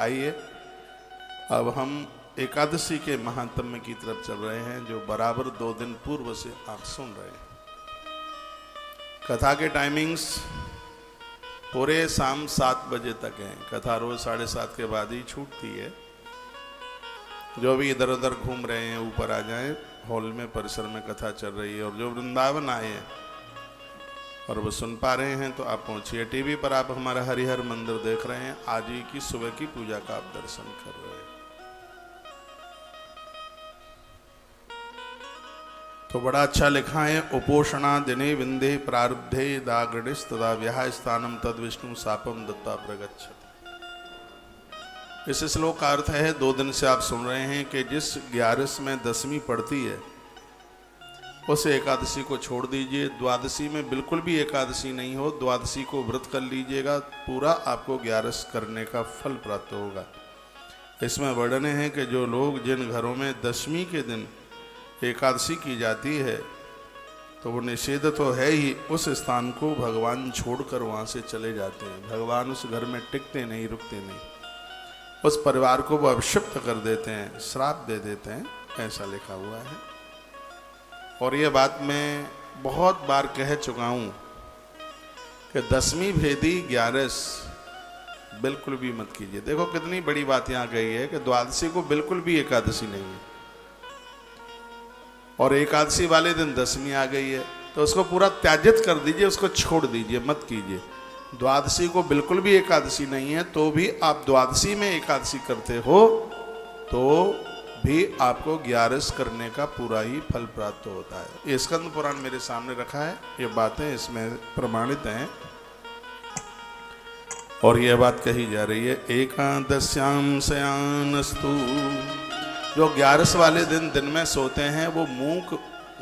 आइए अब हम एकादशी के महात्म्य की तरफ चल रहे हैं, जो बराबर 2 दिन पूर्व से आप सुन रहे हैं। कथा के टाइमिंग्स पूरे शाम 7 बजे तक हैं। कथा रोज 7:30 के बाद ही छूटती है। जो भी इधर उधर घूम रहे हैं ऊपर आ जाएं, हॉल में परिसर में कथा चल रही है। और जो वृंदावन आए हैं और वो सुन पा रहे हैं तो आप पहुंचिए। टीवी पर आप हमारा हरिहर मंदिर देख रहे हैं। आज ही की सुबह की पूजा का आप दर्शन कर रहे हैं। तो बड़ा अच्छा लिखा है, उपोषणा दिने विंदे प्रारब्धे दागृणिस तदा व्याह स्थानम तद विष्णु सापम दत्ता प्रगच्छति। इस श्लोक का अर्थ है, 2 दिन से आप सुन रहे हैं कि जिस 11 में 10वीं पड़ती है उस एकादशी को छोड़ दीजिए। द्वादशी में बिल्कुल भी एकादशी नहीं हो, द्वादशी को व्रत कर लीजिएगा, पूरा आपको 11 करने का फल प्राप्त होगा। इसमें वर्णन है कि जो लोग जिन घरों में 10वीं के दिन एकादशी की जाती है तो वो निषेध तो है ही, उस स्थान को भगवान छोड़कर वहाँ से चले जाते हैं। भगवान उस घर में टिकते नहीं, रुकते नहीं, उस परिवार को वो अभिषिप्त कर देते हैं, श्राप दे देते हैं, ऐसा लिखा हुआ है। और ये बात मैं बहुत बार कह चुका हूँ कि 10वीं भेदी 11 बिल्कुल भी मत कीजिए। देखो कितनी बड़ी बात यहाँ कही है कि द्वादशी को बिल्कुल भी एकादशी नहीं है और एकादशी वाले दिन 10वीं आ गई है तो उसको पूरा त्याजित कर दीजिए, उसको छोड़ दीजिए, मत कीजिए। द्वादशी को बिल्कुल भी एकादशी नहीं है तो भी आप द्वादशी में एकादशी करते हो तो भी आपको 11 करने का पूरा ही फल प्राप्त होता है। ये स्कंद पुराण मेरे सामने रखा है, ये बातें इसमें प्रमाणित हैं और यह बात कही जा रही है। एकादश्याम शयानस्तु, जो 11 वाले दिन में सोते हैं वो मूक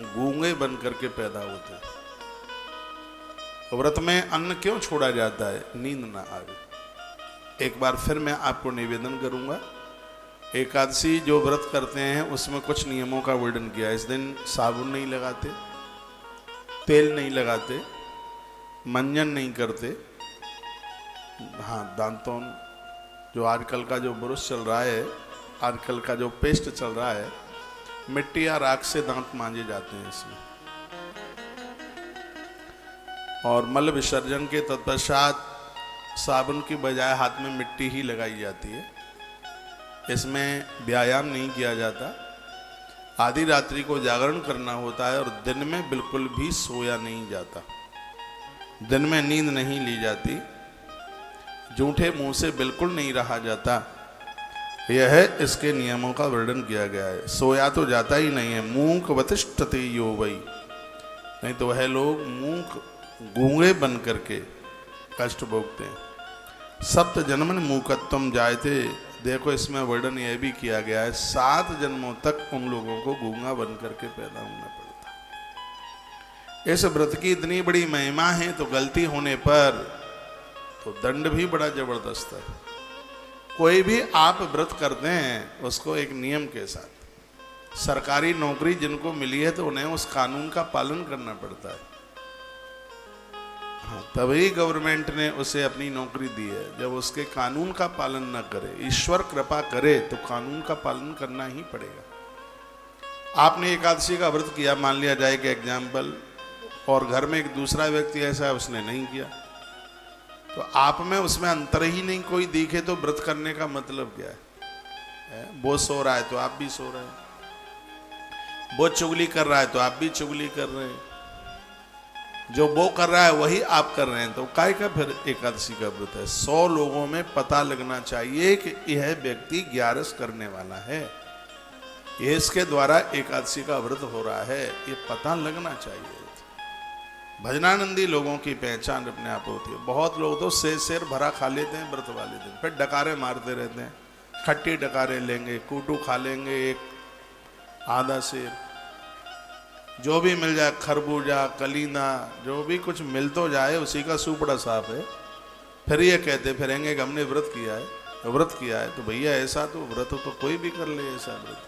गूंगे बन करके पैदा होते हैं। व्रत में अन्न क्यों छोड़ा जाता है? नींद ना आवे। एक बार फिर मैं आपको निवेदन करूंगा, एकादशी जो व्रत करते हैं उसमें कुछ नियमों का वर्णन किया है। इस दिन साबुन नहीं लगाते, तेल नहीं लगाते, मंजन नहीं करते। हाँ, दांतों जो आजकल का जो ब्रश चल रहा है, आजकल का जो पेस्ट चल रहा है, मिट्टी या राख से दांत मांजे जाते हैं इसमें। और मल विसर्जन के तत्पश्चात साबुन की बजाय हाथ में मिट्टी ही लगाई जाती है। इसमें व्यायाम नहीं किया जाता। आधी रात्रि को जागरण करना होता है और दिन में बिल्कुल भी सोया नहीं जाता, दिन में नींद नहीं ली जाती, जूठे मुंह से बिल्कुल नहीं रहा जाता। यह है इसके नियमों का वर्णन किया गया है। सोया तो जाता ही नहीं है। मूक वतिष्ठते यो वै, नहीं तो वह लोग मूक गूंगे बन करके कष्ट भोगते हैं। सप्त जन्मन मूकत्वम जायते, देखो इसमें वर्णन यह भी किया गया है 7 जन्मों तक उन लोगों को गूंगा बन करके पैदा होना पड़ता है। इस व्रत की इतनी बड़ी महिमा है तो गलती होने पर तो दंड भी बड़ा जबरदस्त है। कोई भी आप व्रत करते हैं उसको एक नियम के साथ, सरकारी नौकरी जिनको मिली है तो उन्हें उस कानून का पालन करना पड़ता है। हाँ, तभी गवर्नमेंट ने उसे अपनी नौकरी दी है। जब उसके कानून का पालन न करे, ईश्वर कृपा करे तो कानून का पालन करना ही पड़ेगा। आपने एकादशी का व्रत किया, मान लिया जाए कि एग्जाम्पल, और घर में एक दूसरा व्यक्ति ऐसा है उसने नहीं किया, तो आप में उसमें अंतर ही नहीं कोई दिखे तो व्रत करने का मतलब क्या है? वो सो रहा है तो आप भी सो रहे हैं, वो चुगली कर रहा है तो आप भी चुगली कर रहे हैं, जो वो कर रहा है वही आप कर रहे हैं, तो काय का फिर एकादशी का व्रत है? 100 लोगों में पता लगना चाहिए कि यह व्यक्ति 11 करने वाला है, ये इसके द्वारा एकादशी का व्रत हो रहा है, ये पता लगना चाहिए। भजनानंदी लोगों की पहचान अपने आप होती है। बहुत लोग तो शेर भरा खा लेते हैं व्रत वाले दिन, फिर डकारे मारते रहते हैं, खट्टी डकारे लेंगे, कूटू खा लेंगे, एक आधा शेर, जो भी मिल जाए, खरबूजा, कलीना, जो भी कुछ मिल तो जाए उसी का सुपड़ा साफ है। फिर ये कहते फिरेंगे कि हमने व्रत किया है, व्रत किया है। तो भैया ऐसा तो व्रत तो कोई भी कर ले, ऐसा व्रत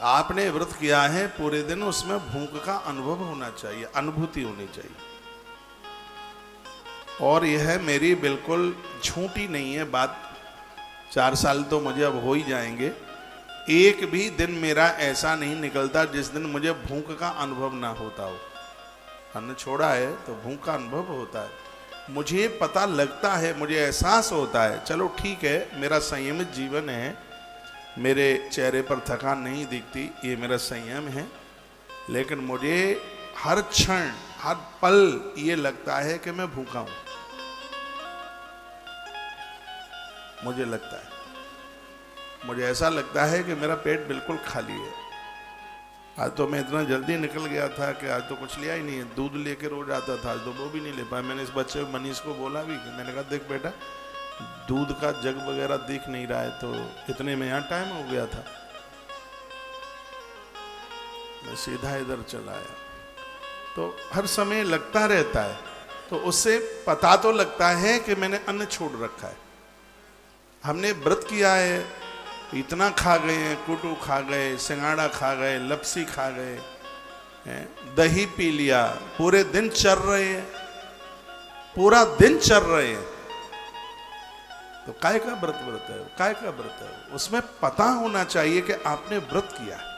आपने व्रत किया है पूरे दिन, उसमें भूख का अनुभव होना चाहिए, अनुभूति होनी चाहिए। और यह मेरी बिल्कुल झूठी नहीं है बात, 4 साल तो मुझे अब हो ही जाएंगे, एक भी दिन मेरा ऐसा नहीं निकलता जिस दिन मुझे भूख का अनुभव ना होता हो। अन्न छोड़ा है तो भूख का अनुभव होता है, मुझे पता लगता है, मुझे एहसास होता है। चलो ठीक है, मेरा संयमित जीवन है, मेरे चेहरे पर थकान नहीं दिखती, ये मेरा संयम है, लेकिन मुझे हर क्षण हर पल ये लगता है कि मैं भूखा हूं। मुझे लगता है, मुझे ऐसा लगता है कि मेरा पेट बिल्कुल खाली है। आज तो मैं इतना जल्दी निकल गया था कि आज तो कुछ लिया ही नहीं है। दूध लेके रोज आता था, आज तो वो भी नहीं ले पाया। मैंने इस बच्चे मनीष को बोला भी कि मैंने कहा देख बेटा, दूध का जग वगैरह दिख नहीं रहा है, तो इतने में यहाँ टाइम हो गया था। मैं सीधा इधर चला आया। तो हर समय लगता रहता है, तो उससे पता तो लगता है कि मैंने अन्न छोड़ रखा है। हमने व्रत किया है, इतना खा गए हैं, कुटू खा गए, सिंगाड़ा खा गए, लपसी खा गए, दही पी लिया, पूरे दिन चल रहे हैं, पूरा दिन चल रहे हैं, तो काय का व्रत है, काय का व्रत है। उसमें पता होना चाहिए कि आपने व्रत किया है,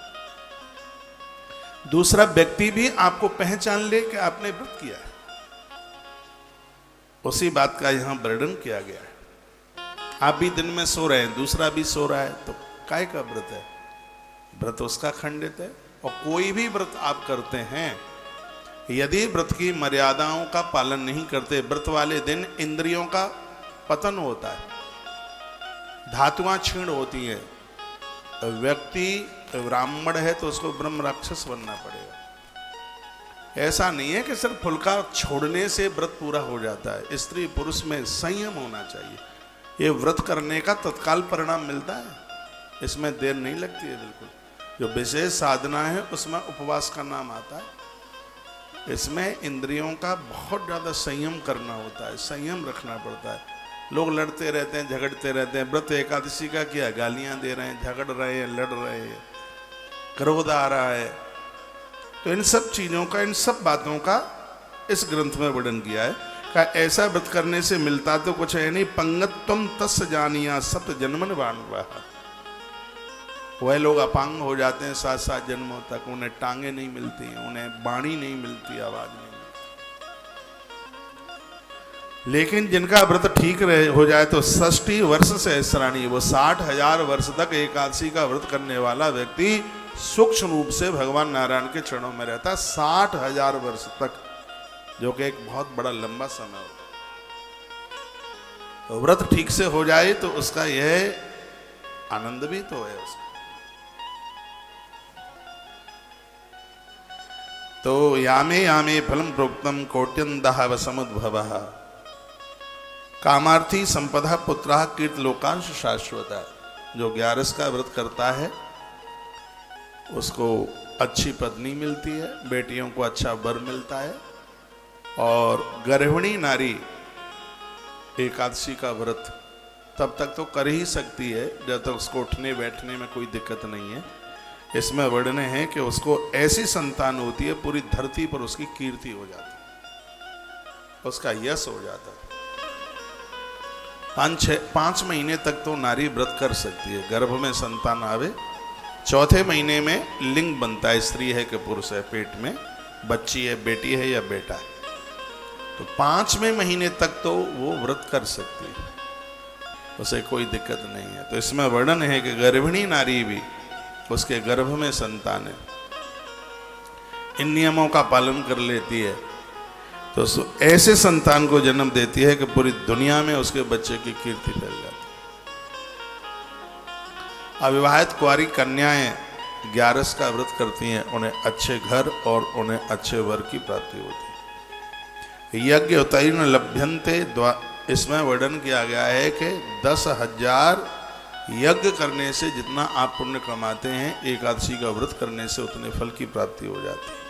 दूसरा व्यक्ति भी आपको पहचान ले कि आपने व्रत किया है। उसी बात का यहां वर्णन किया गया है। आप भी दिन में सो रहे हैं, दूसरा भी सो रहा है, तो काय का व्रत है? व्रत उसका खंडित है। और कोई भी व्रत आप करते हैं, यदि व्रत की मर्यादाओं का पालन नहीं करते, व्रत वाले दिन इंद्रियों का पतन होता है, धातुआं क्षीण होती हैं। व्यक्ति ब्राह्मण है तो उसको ब्रह्म राक्षस बनना पड़ेगा। ऐसा नहीं है कि सिर्फ फुल्का छोड़ने से व्रत पूरा हो जाता है। स्त्री पुरुष में संयम होना चाहिए। ये व्रत करने का तत्काल परिणाम मिलता है, इसमें देर नहीं लगती है बिल्कुल। जो विशेष साधना है उसमें उपवास का नाम आता है। इसमें इंद्रियों का बहुत ज़्यादा संयम करना होता है, संयम रखना पड़ता है। लोग लड़ते रहते हैं, झगड़ते रहते हैं। व्रत एकादशी का क्या, गालियां दे रहे हैं, झगड़ रहे हैं, लड़ रहे हैं, क्रोध आ रहा है। तो इन सब चीज़ों का, इन सब बातों का इस ग्रंथ में वर्णन किया है। ऐसा व्रत करने से मिलता तो कुछ है नहीं। पंगत्वम तस् जानिया सप्त जन्मन बाणवा। वह लोग अपांग हो जाते हैं 7-7 जन्मों तक, उन्हें टांगे नहीं मिलती, उन्हें बाणी नहीं मिलती, आवाज नहीं मिलती। लेकिन जिनका व्रत ठीक रहे हो जाए तो 60 वर्ष सहस्राणी, वो 60,000 वर्ष तक एकादशी का व्रत करने वाला व्यक्ति सूक्ष्म रूप से भगवान नारायण के चरणों में रहता है 60,000 वर्ष तक, जो कि एक बहुत बड़ा लंबा समय होता है। व्रत ठीक से हो जाए तो उसका यह आनंद भी तो है उसका। तो यामे यामे फलम प्रोक्तम कोट्यंदः समुद्भवः कामार्थी संपदा पुत्रः कीर्त लोकांश शाश्वता। जो 11 का व्रत करता है उसको अच्छी पत्नी मिलती है, बेटियों को अच्छा वर मिलता है। और गर्भिणी नारी एकादशी का व्रत तब तक तो कर ही सकती है जब तक उसको उठने बैठने में कोई दिक्कत नहीं है। इसमें वर्णन है कि उसको ऐसी संतान होती है, पूरी धरती पर उसकी कीर्ति हो जाती है, उसका यश हो जाता है। 5 महीने तक तो नारी व्रत कर सकती है, गर्भ में संतान आवे, चौथे महीने में लिंग बनता है, स्त्री है कि पुरुष है, पेट में बच्ची है, बेटी है या बेटा है। तो 5वें महीने तक तो वो व्रत कर सकती है, उसे कोई दिक्कत नहीं है। तो इसमें वर्णन है कि गर्भिणी नारी भी, उसके गर्भ में संतान है, इन नियमों का पालन कर लेती है तो ऐसे संतान को जन्म देती है कि पूरी दुनिया में उसके बच्चे की कीर्ति फैल जाती है। अविवाहित कुंवारी कन्याएं 11 का व्रत करती हैं, उन्हें अच्छे घर और उन्हें अच्छे वर की प्राप्ति होती है। यज्ञ उत्तीर्ण लभ्यन्ते, इसमें वर्णन किया गया है कि 10,000 यज्ञ करने से जितना आप पुण्य कमाते हैं, एकादशी का व्रत करने से उतने फल की प्राप्ति हो जाती है।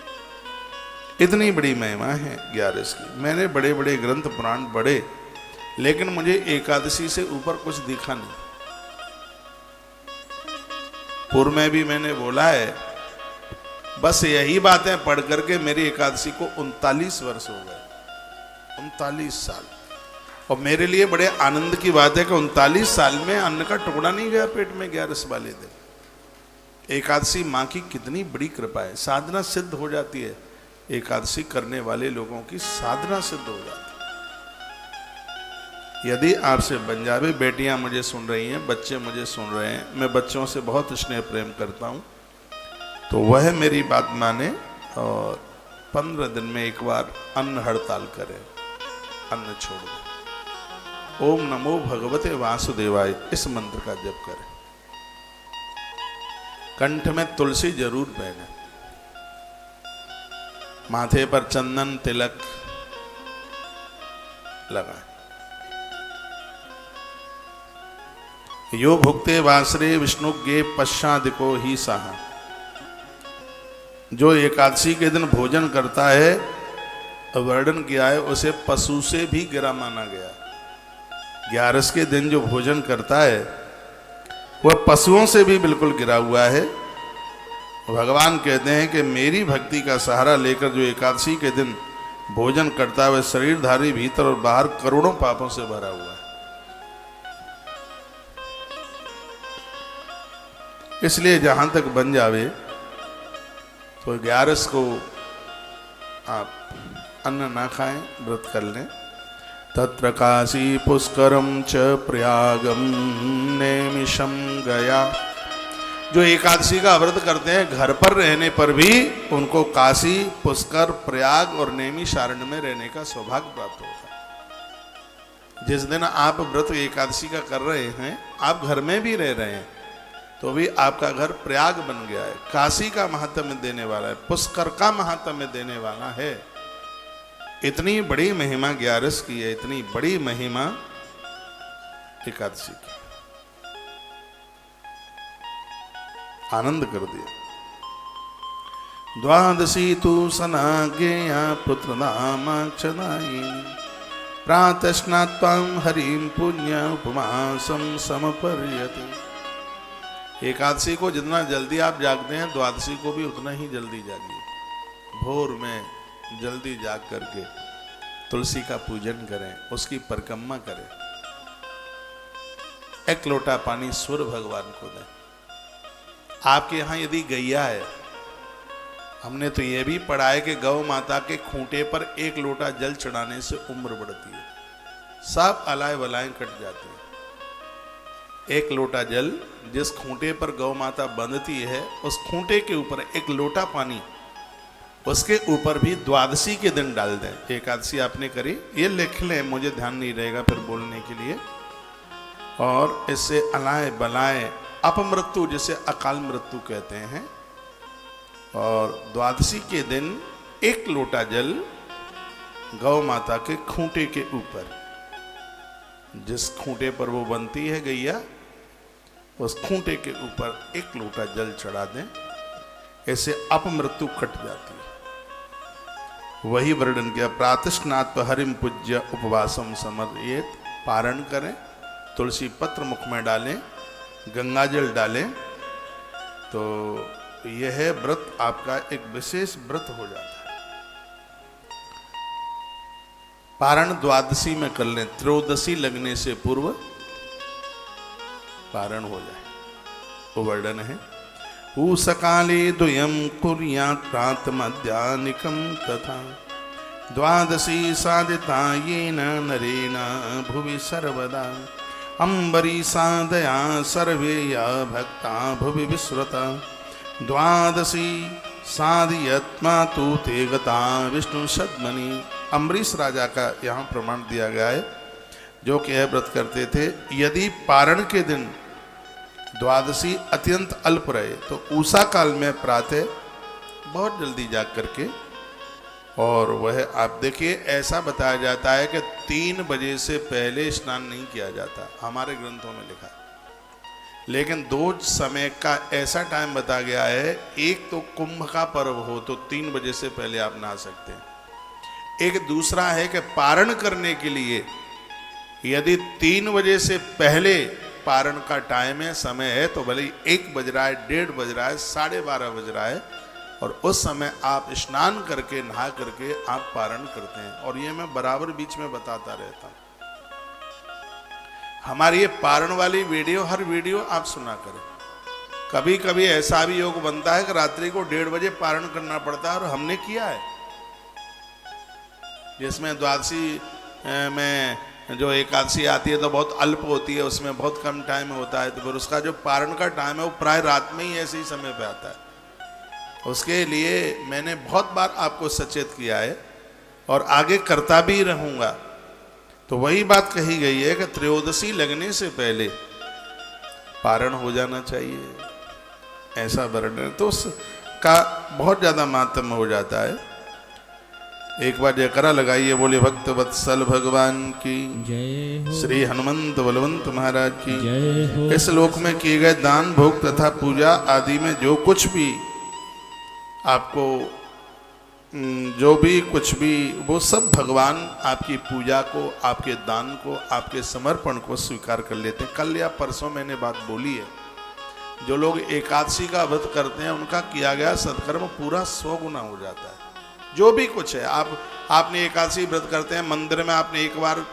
इतनी बड़ी महिमा है 11 की। मैंने बड़े बड़े ग्रंथ पुराण पढ़े, लेकिन मुझे एकादशी से ऊपर कुछ दिखा नहीं। पूर्व में भी मैंने बोला है, बस यही बातें पढ़ करके मेरी एकादशी को 39 वर्ष हो गए, 39 साल। और मेरे लिए बड़े आनंद की बात है कि 39 साल में अन्न का टुकड़ा नहीं गया पेट में 11 वाले दिन। एकादशी माँ की कितनी बड़ी कृपा है, साधना सिद्ध हो जाती है। एकादशी करने वाले लोगों की साधना सिद्ध हो जाती है। यदि आपसे बन जावे, बेटियां मुझे सुन रही हैं, बच्चे मुझे सुन रहे हैं, मैं बच्चों से बहुत स्नेह प्रेम करता हूं, तो वह मेरी बात माने और 15 दिन में एक बार अन्न हड़ताल करें, अन्न छोड़ दें। ओम नमो भगवते वासुदेवाय इस मंत्र का जप करें। कंठ में तुलसी जरूर पहने, माथे पर चंदन तिलक लगाए। यो भुक्ते वासरे विष्णुज्ञे पश्चादिको ही साहा। जो एकादशी के दिन भोजन करता है, वर्णन किया है, उसे पशु से भी गिरा माना गया। 11 के दिन जो भोजन करता है वह पशुओं से भी बिल्कुल गिरा हुआ है। भगवान कहते हैं कि मेरी भक्ति का सहारा लेकर जो एकादशी के दिन भोजन करता है वह शरीरधारी भीतर और बाहर करोड़ों पापों से भरा हुआ है। इसलिए जहां तक बन जावे तो 11 को आप अन्न ना खाएं, व्रत कर लें। तत्र काशी पुष्करम च प्रयागम नैमिषम गया। जो एकादशी का व्रत करते हैं घर पर रहने पर भी उनको काशी, पुष्कर, प्रयाग और नैमिषारण्य में रहने का सौभाग्य प्राप्त होता है। जिस दिन आप व्रत एकादशी का कर रहे हैं, आप घर में भी रह रहे हैं, तो भी आपका घर प्रयाग बन गया है। काशी का महात्म्य देने वाला है, पुष्कर का महात्म्य देने वाला है। इतनी बड़ी महिमा 11 की है, इतनी बड़ी महिमा एकादशी की। आनंद कर दिया। द्वादशी तु सनाज्ञेया पुत्रनामाक्षदायिनी प्रातः स्नात्वां हरिं पुण्य उपमासं समपर्यते। एकादशी को जितना जल्दी आप जागते हैं, द्वादशी को भी उतना ही जल्दी जागिए। भोर में जल्दी जाग करके तुलसी का पूजन करें, उसकी परिक्रमा करें। एक लोटा पानी सूर्य भगवान को दें। आपके यहां यदि गैया है, हमने तो यह भी पढ़ा है कि गौ माता के खूंटे पर 1 लोटा जल चढ़ाने से उम्र बढ़ती है, सब अलाय बलाएं कट जाती है। 1 लोटा जल जिस खूंटे पर गौ माता बंधती है, उस खूंटे के ऊपर 1 लोटा पानी, उसके ऊपर भी द्वादशी के दिन डाल दें। एकादशी आपने करी, ये लिख लें, मुझे ध्यान नहीं रहेगा फिर बोलने के लिए। और इससे अलाय बलाएं, अपमृत्यु जिसे अकाल मृत्यु कहते हैं। और द्वादशी के दिन 1 लोटा जल गौ माता के खूंटे के ऊपर, जिस खूंटे पर वो बनती है गैया, उस खूंटे के ऊपर 1 लोटा जल चढ़ा दें। ऐसे अपमृत्यु कट जाती है। वही वर्णन किया। प्रातस्नात् हरिम पूज्य उपवासम समर्पयेत। पारण करें, तुलसी पत्र मुख में डालें, गंगाजल डालें, तो यह व्रत आपका एक विशेष व्रत हो जाता है। पारण द्वादशी में कर लें, त्रयोदशी लगने से पूर्व पारण हो जाए, वो वर्णन है। पूषकाले द्वयं कुर्यात् प्रातः मध्याह्निकं तथा द्वादशी साधिता येन नरेण भुवि सर्वदा अम्बरीषादया सर्वे या भक्ता भुवि विस्मृता द्वादशी साधयत्मा तु ते गता विष्णु सद्मनि। अम्बरीश राजा का यहाँ प्रमाण दिया गया है, जो कि यह व्रत करते थे। यदि पारण के दिन द्वादशी अत्यंत अल्प रहे तो उषा काल में प्रातः बहुत जल्दी जाग करके, और वह आप देखिए ऐसा बताया जाता है कि 3 बजे से पहले स्नान नहीं किया जाता, हमारे ग्रंथों में लिखा है। लेकिन 2 समय का ऐसा टाइम बता गया है। एक तो कुंभ का पर्व हो तो 3 बजे से पहले आप नहा सकते हैं। एक दूसरा है कि पारण करने के लिए यदि 3 बजे से पहले पारण का टाइम है, समय है, तो भले 1 बज रहा है, 1:30 बज रहा है, 12:30 बज रहा है, और उस समय आप स्नान करके नहा करके आप पारण करते हैं। और ये मैं बराबर बीच में बताता रहता हूँ। हमारी ये पारण वाली वीडियो, हर वीडियो आप सुना करें। कभी कभी ऐसा भी योग बनता है कि रात्रि को 1:30 बजे पारण करना पड़ता है, और हमने किया है। जिसमें द्वादशी में जो एकादशी आती है तो बहुत अल्प होती है, उसमें बहुत कम टाइम होता है, तो फिर उसका जो पारण का टाइम है वो प्राय रात में ही ऐसे ही समय पे आता है। उसके लिए मैंने बहुत बार आपको सचेत किया है और आगे करता भी रहूँगा। तो वही बात कही गई है कि त्रयोदशी लगने से पहले पारण हो जाना चाहिए, ऐसा वर्णन, तो उसका बहुत ज़्यादा मातम हो जाता है। एक बार जयकारा लगाइए, बोले भक्त वत्सल भगवान की जय हो, श्री हनुमंत बलवंत महाराज की जय हो। इस लोक में किए गए दान भोग तथा पूजा आदि में जो कुछ भी आपको जो भी कुछ भी, वो सब भगवान आपकी पूजा को, आपके दान को, आपके समर्पण को स्वीकार कर लेते हैं। कल या परसों मैंने बात बोली है, जो लोग एकादशी का व्रत करते हैं उनका किया गया सत्कर्म पूरा 100 गुना हो जाता है। जो भी कुछ है, आपने एकादशी व्रत करते हैं, मंदिर में आपने एक बार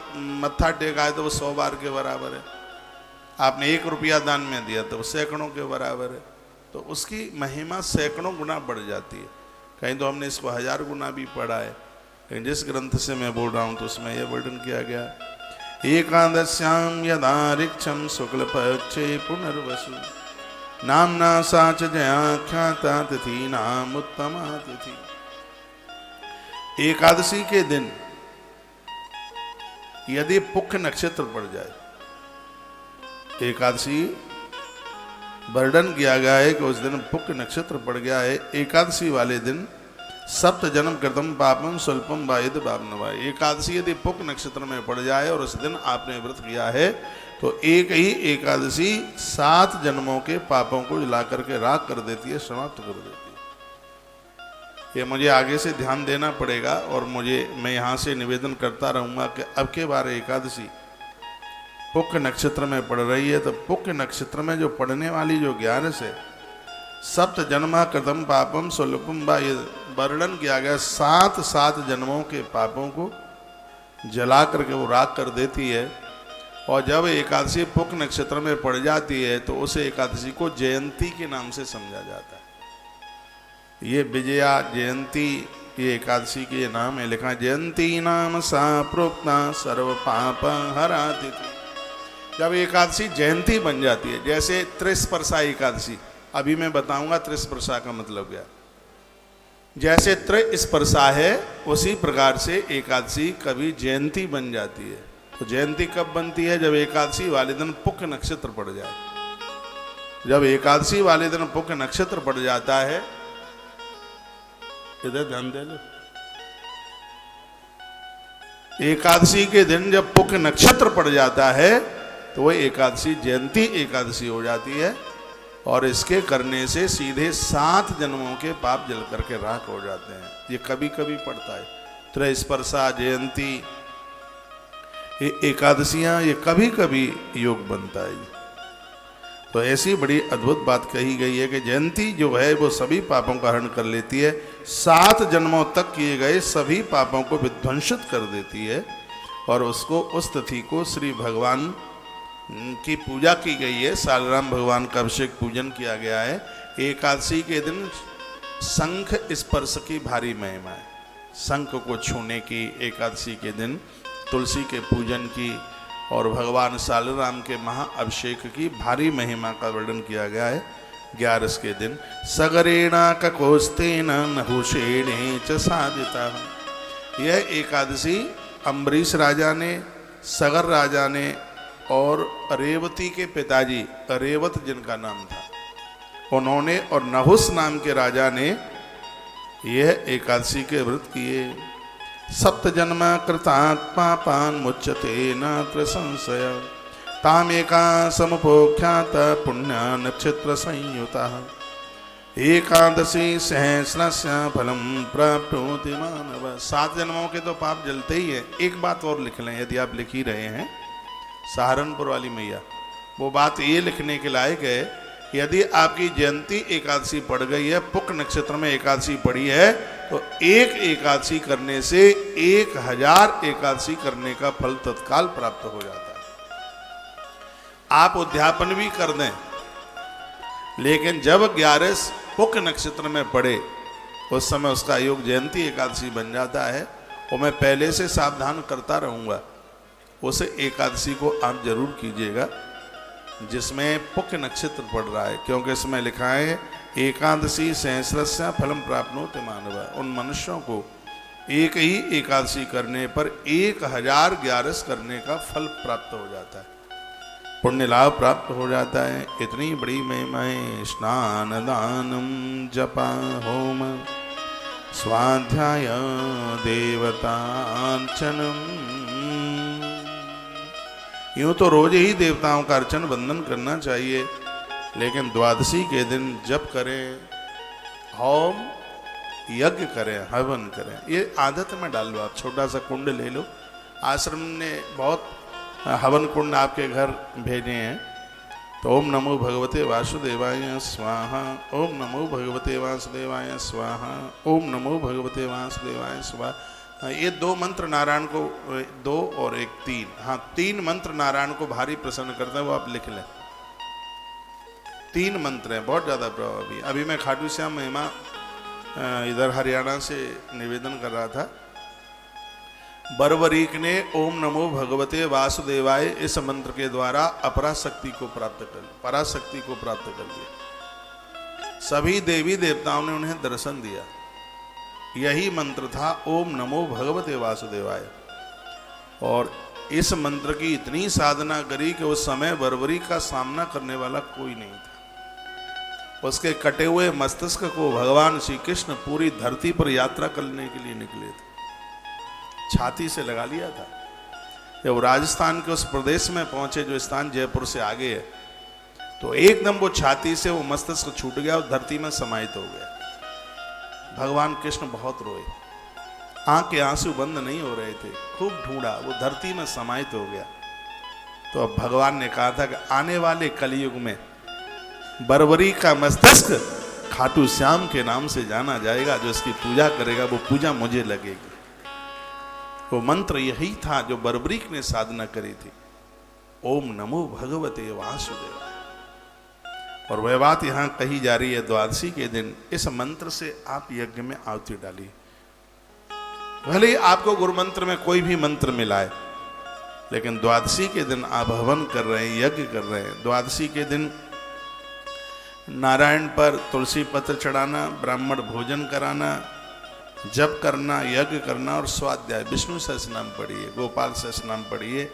मत्था टेका है तो वो 100 बार के बराबर है। आपने 1 रुपया दान में दिया तो वो सैकड़ों के बराबर है। तो उसकी महिमा सैकड़ों गुना बढ़ जाती है। कहीं तो हमने इसको 1000 गुना भी पढ़ा है, लेकिन जिस ग्रंथ से मैं बोल रहा हूँ तो उसमें यह वर्णन किया गया। एकादश्याम यदा ऋक्षम शुक्ल पक्षे पुनर्वसु नामना साच जयाख्याता तिथि नाम उत्तमा तिथि। एकादशी के दिन यदि पुख्य नक्षत्र पड़ जाए, एकादशी वर्णन किया गया है कि उस दिन पुख्य नक्षत्र पड़ गया है, एकादशी वाले दिन सप्त जन्म कृतम पापम स्वल्पम वायद बापनवा। एकादशी यदि पुख्य नक्षत्र में पड़ जाए और उस दिन आपने व्रत किया है तो एक ही एकादशी 7 जन्मों के पापों को जला करके राख कर देती है, समाप्त कर देती है। ये मुझे आगे से ध्यान देना पड़ेगा और मैं यहाँ से निवेदन करता रहूँगा कि अब के बार एकादशी पुख्य नक्षत्र में पड़ रही है, तो पुख्य नक्षत्र में जो पड़ने वाली जो 11 है, सप्त जन्मा कृतम पापम स्वल्पम वा, ये वर्णन किया गया 7 जन्मों के पापों को जला करके वो राख कर देती है। और जब एकादशी पुख्य नक्षत्र में पड़ जाती है तो उस एकादशी को जयंती के नाम से समझा जाता है। ये विजया जयंती, ये एकादशी के नाम है, लिखा जयंती नाम सा प्रोक्ता सर्व पाप हराति। जब एकादशी जयंती बन जाती है, जैसे त्रिस्पर्शा एकादशी, अभी मैं बताऊंगा त्रिस्पर्शा का मतलब क्या। जैसे त्रिस्पर्शा है उसी प्रकार से एकादशी कभी जयंती बन जाती है। तो जयंती कब बनती है? जब एकादशी वाले दिन पुख्य नक्षत्र पड़ जाए। जब एकादशी वाले दिन पुख्य नक्षत्र पड़ जाता है, इधर ध्यान दे लो, एकादशी के दिन जब पुख्य नक्षत्र पड़ जाता है तो वह एकादशी जयंती एकादशी हो जाती है, और इसके करने से सीधे 7 जन्मों के पाप जल करके राख हो जाते हैं। ये कभी कभी पड़ता है। त्रयस्पर्शा, जयंती, ये एकादशियां, ये कभी कभी योग बनता है। तो ऐसी बड़ी अद्भुत बात कही गई है कि जयंती जो है वो सभी पापों का हरण कर लेती है, 7 जन्मों तक किए गए सभी पापों को विध्वंसित कर देती है, और उसको, उस तिथि को श्री भगवान की पूजा की गई है। सालराम भगवान का अभिषेक पूजन किया गया है। एकादशी के दिन शंख स्पर्श की भारी महिमा है। शंख को छूने की, एकादशी के दिन तुलसी के पूजन की और भगवान सालराम के महाअभिषेक की भारी महिमा का वर्णन किया गया है। 11 के दिन सगरेणा ककोस्तेन नहुषेणे च साधिता। यह एकादशी अम्बरीश राजा ने, सगर राजा ने और रेवती के पिताजी, रेवत जिनका नाम था, उन्होंने और नहुस नाम के राजा ने यह एकादशी के व्रत किए। सप्त जन्म कृतात्मा पान मुच्यते नात्र संशय तामेका समुपोख्यात पुण्य नक्षत्र संयुता एकादशी सहस्रस्य फलम प्राप्नोति मानव। 7 जन्मों के तो पाप जलते ही है। एक बात और लिख लें, यदि आप लिख ही रहे हैं, सहारनपुर वाली मैया, वो बात ये लिखने के लायक है, यदि आपकी जयंती एकादशी पड़ गई है, पुख्य नक्षत्र में एकादशी पड़ी है, तो एक एकादशी करने से 1000 एकादशी करने का फल तत्काल प्राप्त हो जाता है। आप उद्यापन भी कर दें, लेकिन जब 11 पुक नक्षत्र में पड़े उस समय उसका योग जयंती एकादशी बन जाता है। और मैं पहले से सावधान करता रहूँगा, उस एकादशी को आप जरूर कीजिएगा जिसमें पुक नक्षत्र पड़ रहा है, क्योंकि इसमें लिखा है एकादशी सहस्रस्य फलम प्राप्नोति मानव। उन मनुष्यों को एक ही एकादशी करने पर 1000 11 करने का फल प्राप्त हो जाता है, पुण्य लाभ प्राप्त हो जाता है। इतनी बड़ी महिमाएं स्नान दानम जपा होम स्वाध्याय देवतार्चनम। यूं तो रोज ही देवताओं का अर्चन वंदन करना चाहिए, लेकिन द्वादशी के दिन जप करें, होम यज्ञ करें, हवन करें। ये आदत में डाल लो। आप छोटा सा कुंड ले लो, आश्रम ने बहुत हवन कुंड आपके घर भेजे हैं। तो ओम नमो भगवते वासुदेवाय स्वाहा, ओम नमो भगवते वासुदेवाय स्वाहा, ओम नमो भगवते वासुदेवाय स्वाहा। ये 2 मंत्र नारायण को, 2 और 1 3, हाँ 3 मंत्र नारायण को भारी प्रसन्न करते हैं, वो आप लिख लें। 3 मंत्र हैं, बहुत ज़्यादा प्रभावी। अभी मैं खाटू श्याम महिमा इधर हरियाणा से निवेदन कर रहा था। बरबरीक ने ओम नमो भगवते वासुदेवाय इस मंत्र के द्वारा अपराशक्ति को प्राप्त कर, पराशक्ति को प्राप्त कर लिया। सभी देवी देवताओं ने उन्हें दर्शन दिया। यही मंत्र था ओम नमो भगवते वासुदेवाय। और इस मंत्र की इतनी साधना करी कि उस समय बरबरी का सामना करने वाला कोई नहीं था। उसके कटे हुए मस्तिष्क को भगवान श्री कृष्ण पूरी धरती पर यात्रा करने के लिए निकले थे, छाती से लगा लिया था। जब राजस्थान के उस प्रदेश में पहुंचे जो स्थान जयपुर से आगे है, तो एकदम वो छाती से वो मस्तिष्क छूट गया और धरती में समाहित हो गया। भगवान कृष्ण बहुत रोए, आंख के आंसू बंद नहीं हो रहे थे, खूब ढूंढा, वो धरती में समाहित हो गया। तो अब भगवान ने कहा था कि आने वाले कलयुग में बरबरी का मस्तिष्क खाटू श्याम के नाम से जाना जाएगा। जो इसकी पूजा करेगा वो पूजा मुझे लगेगी। वो मंत्र यही था जो बरबरीक ने साधना करी थी, ओम नमो भगवते वासुदेवाय। और वह बात यहाँ कही जा रही है, द्वादशी के दिन इस मंत्र से आप यज्ञ में आहुति डालिए। भले ही आपको गुरु मंत्र में कोई भी मंत्र मिला है, लेकिन द्वादशी के दिन आप हवन कर रहे हैं, यज्ञ कर रहे हैं। द्वादशी के दिन नारायण पर तुलसी पत्र चढ़ाना, ब्राह्मण भोजन कराना, जप करना, यज्ञ करना और स्वाध्याय विष्णु सहस्रनाम पढ़िए, गोपाल सहस्रनाम पढ़िए।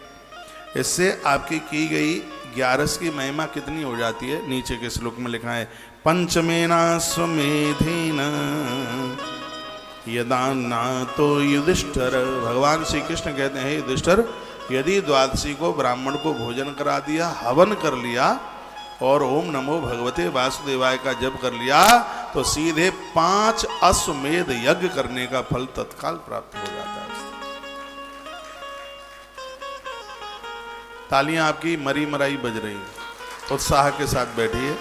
इससे आपकी की गई 11 की महिमा कितनी हो जाती है। नीचे के श्लोक में लिखा है पंचमेना स्वमेधेन यदान्ना तो युधिष्ठिर। भगवान श्री कृष्ण कहते हैं युधिष्ठिर, यदि द्वादशी को ब्राह्मण को भोजन करा दिया, हवन कर लिया और ओम नमो भगवते वासुदेवाय का जप कर लिया, तो सीधे 5 अश्वमेध यज्ञ करने का फल तत्काल प्राप्त हो जाता है। तालियां आपकी मरी मराई बज रही हैं, उत्साह के साथ बैठिए।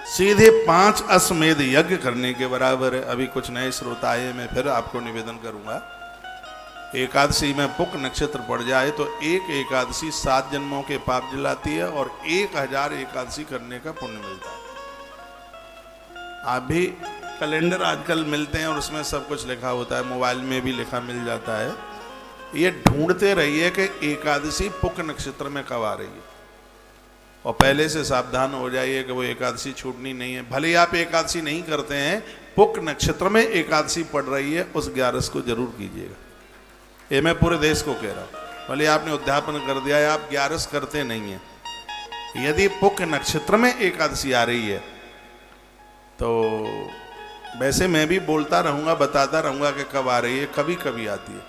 सीधे 5 अश्वमेध यज्ञ करने के बराबर है। अभी कुछ नए श्रोता आए, मैं फिर आपको निवेदन करूंगा, एकादशी में पुक नक्षत्र पड़ जाए तो एक एकादशी 7 जन्मों के पाप जलाती है और 1000 एकादशी करने का पुण्य मिलता है। आप भी कैलेंडर आजकल मिलते हैं और उसमें सब कुछ लिखा होता है, मोबाइल में भी लिखा मिल जाता है। ये ढूंढते रहिए कि एकादशी पुक नक्षत्र में कब आ रही है, और पहले से सावधान हो जाइए कि वो एकादशी छूटनी नहीं है। भले ही आप एकादशी नहीं करते हैं, पुक नक्षत्र में एकादशी पड़ रही है, उस 11 को जरूर कीजिएगा। ये मैं पूरे देश को कह रहा हूँ। भले आपने उद्यापन कर दिया है, आप 11 करते नहीं हैं। यदि पुक नक्षत्र में एकादशी आ रही है तो वैसे मैं भी बोलता रहूँगा, बताता रहूँगा कि कब आ रही है। कभी कभी आती है,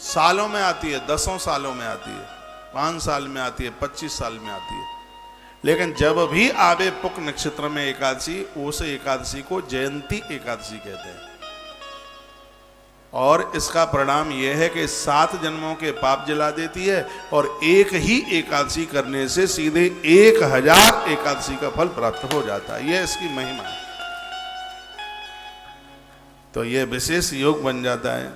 सालों में आती है, 10 सालों में आती है, 5 साल में आती है, 25 साल में आती है। लेकिन जब भी आवे पुक नक्षत्र में एकादशी, उस एकादशी को जयंती एकादशी कहते हैं। और इसका परिणाम यह है कि 7 जन्मों के पाप जला देती है और एक ही एकादशी करने से सीधे 1000 एकादशी का फल प्राप्त हो जाता है। यह इसकी महिमा है। तो यह विशेष योग बन जाता है।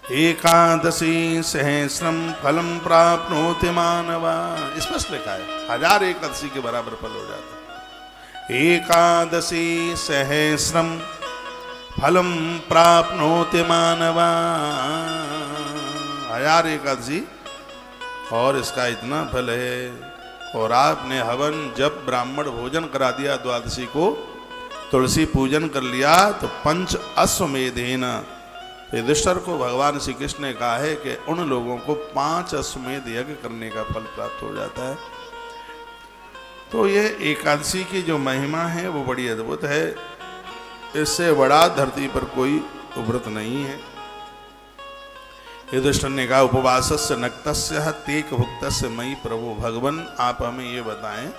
एकादशी सहस्रम फलम प्राप्नोति मानवा, स्पष्ट लिखा है, 1000 एकादशी के बराबर फल हो जाता है। एकादशी सहस्रम फलम प्राप्नोति मानवा, 1000 एकादशी और इसका इतना फल है। और आपने हवन जब ब्राह्मण भोजन करा दिया द्वादशी को, तुलसी पूजन कर लिया, तो 5 अश्वमेधेन, युधिष्ठिर को भगवान श्री कृष्ण ने कहा है कि उन लोगों को 5 अश्वमेध यज्ञ करने का फल प्राप्त हो जाता है। तो ये एकादशी की जो महिमा है वो बड़ी अद्भुत है। इससे बड़ा धरती पर कोई व्रत नहीं है। युधिष्ठिर ने कहा उपवासस्य नक्तस्य तेक भुक्तस्य मयि प्रभु, भगवान आप हमें ये बताएं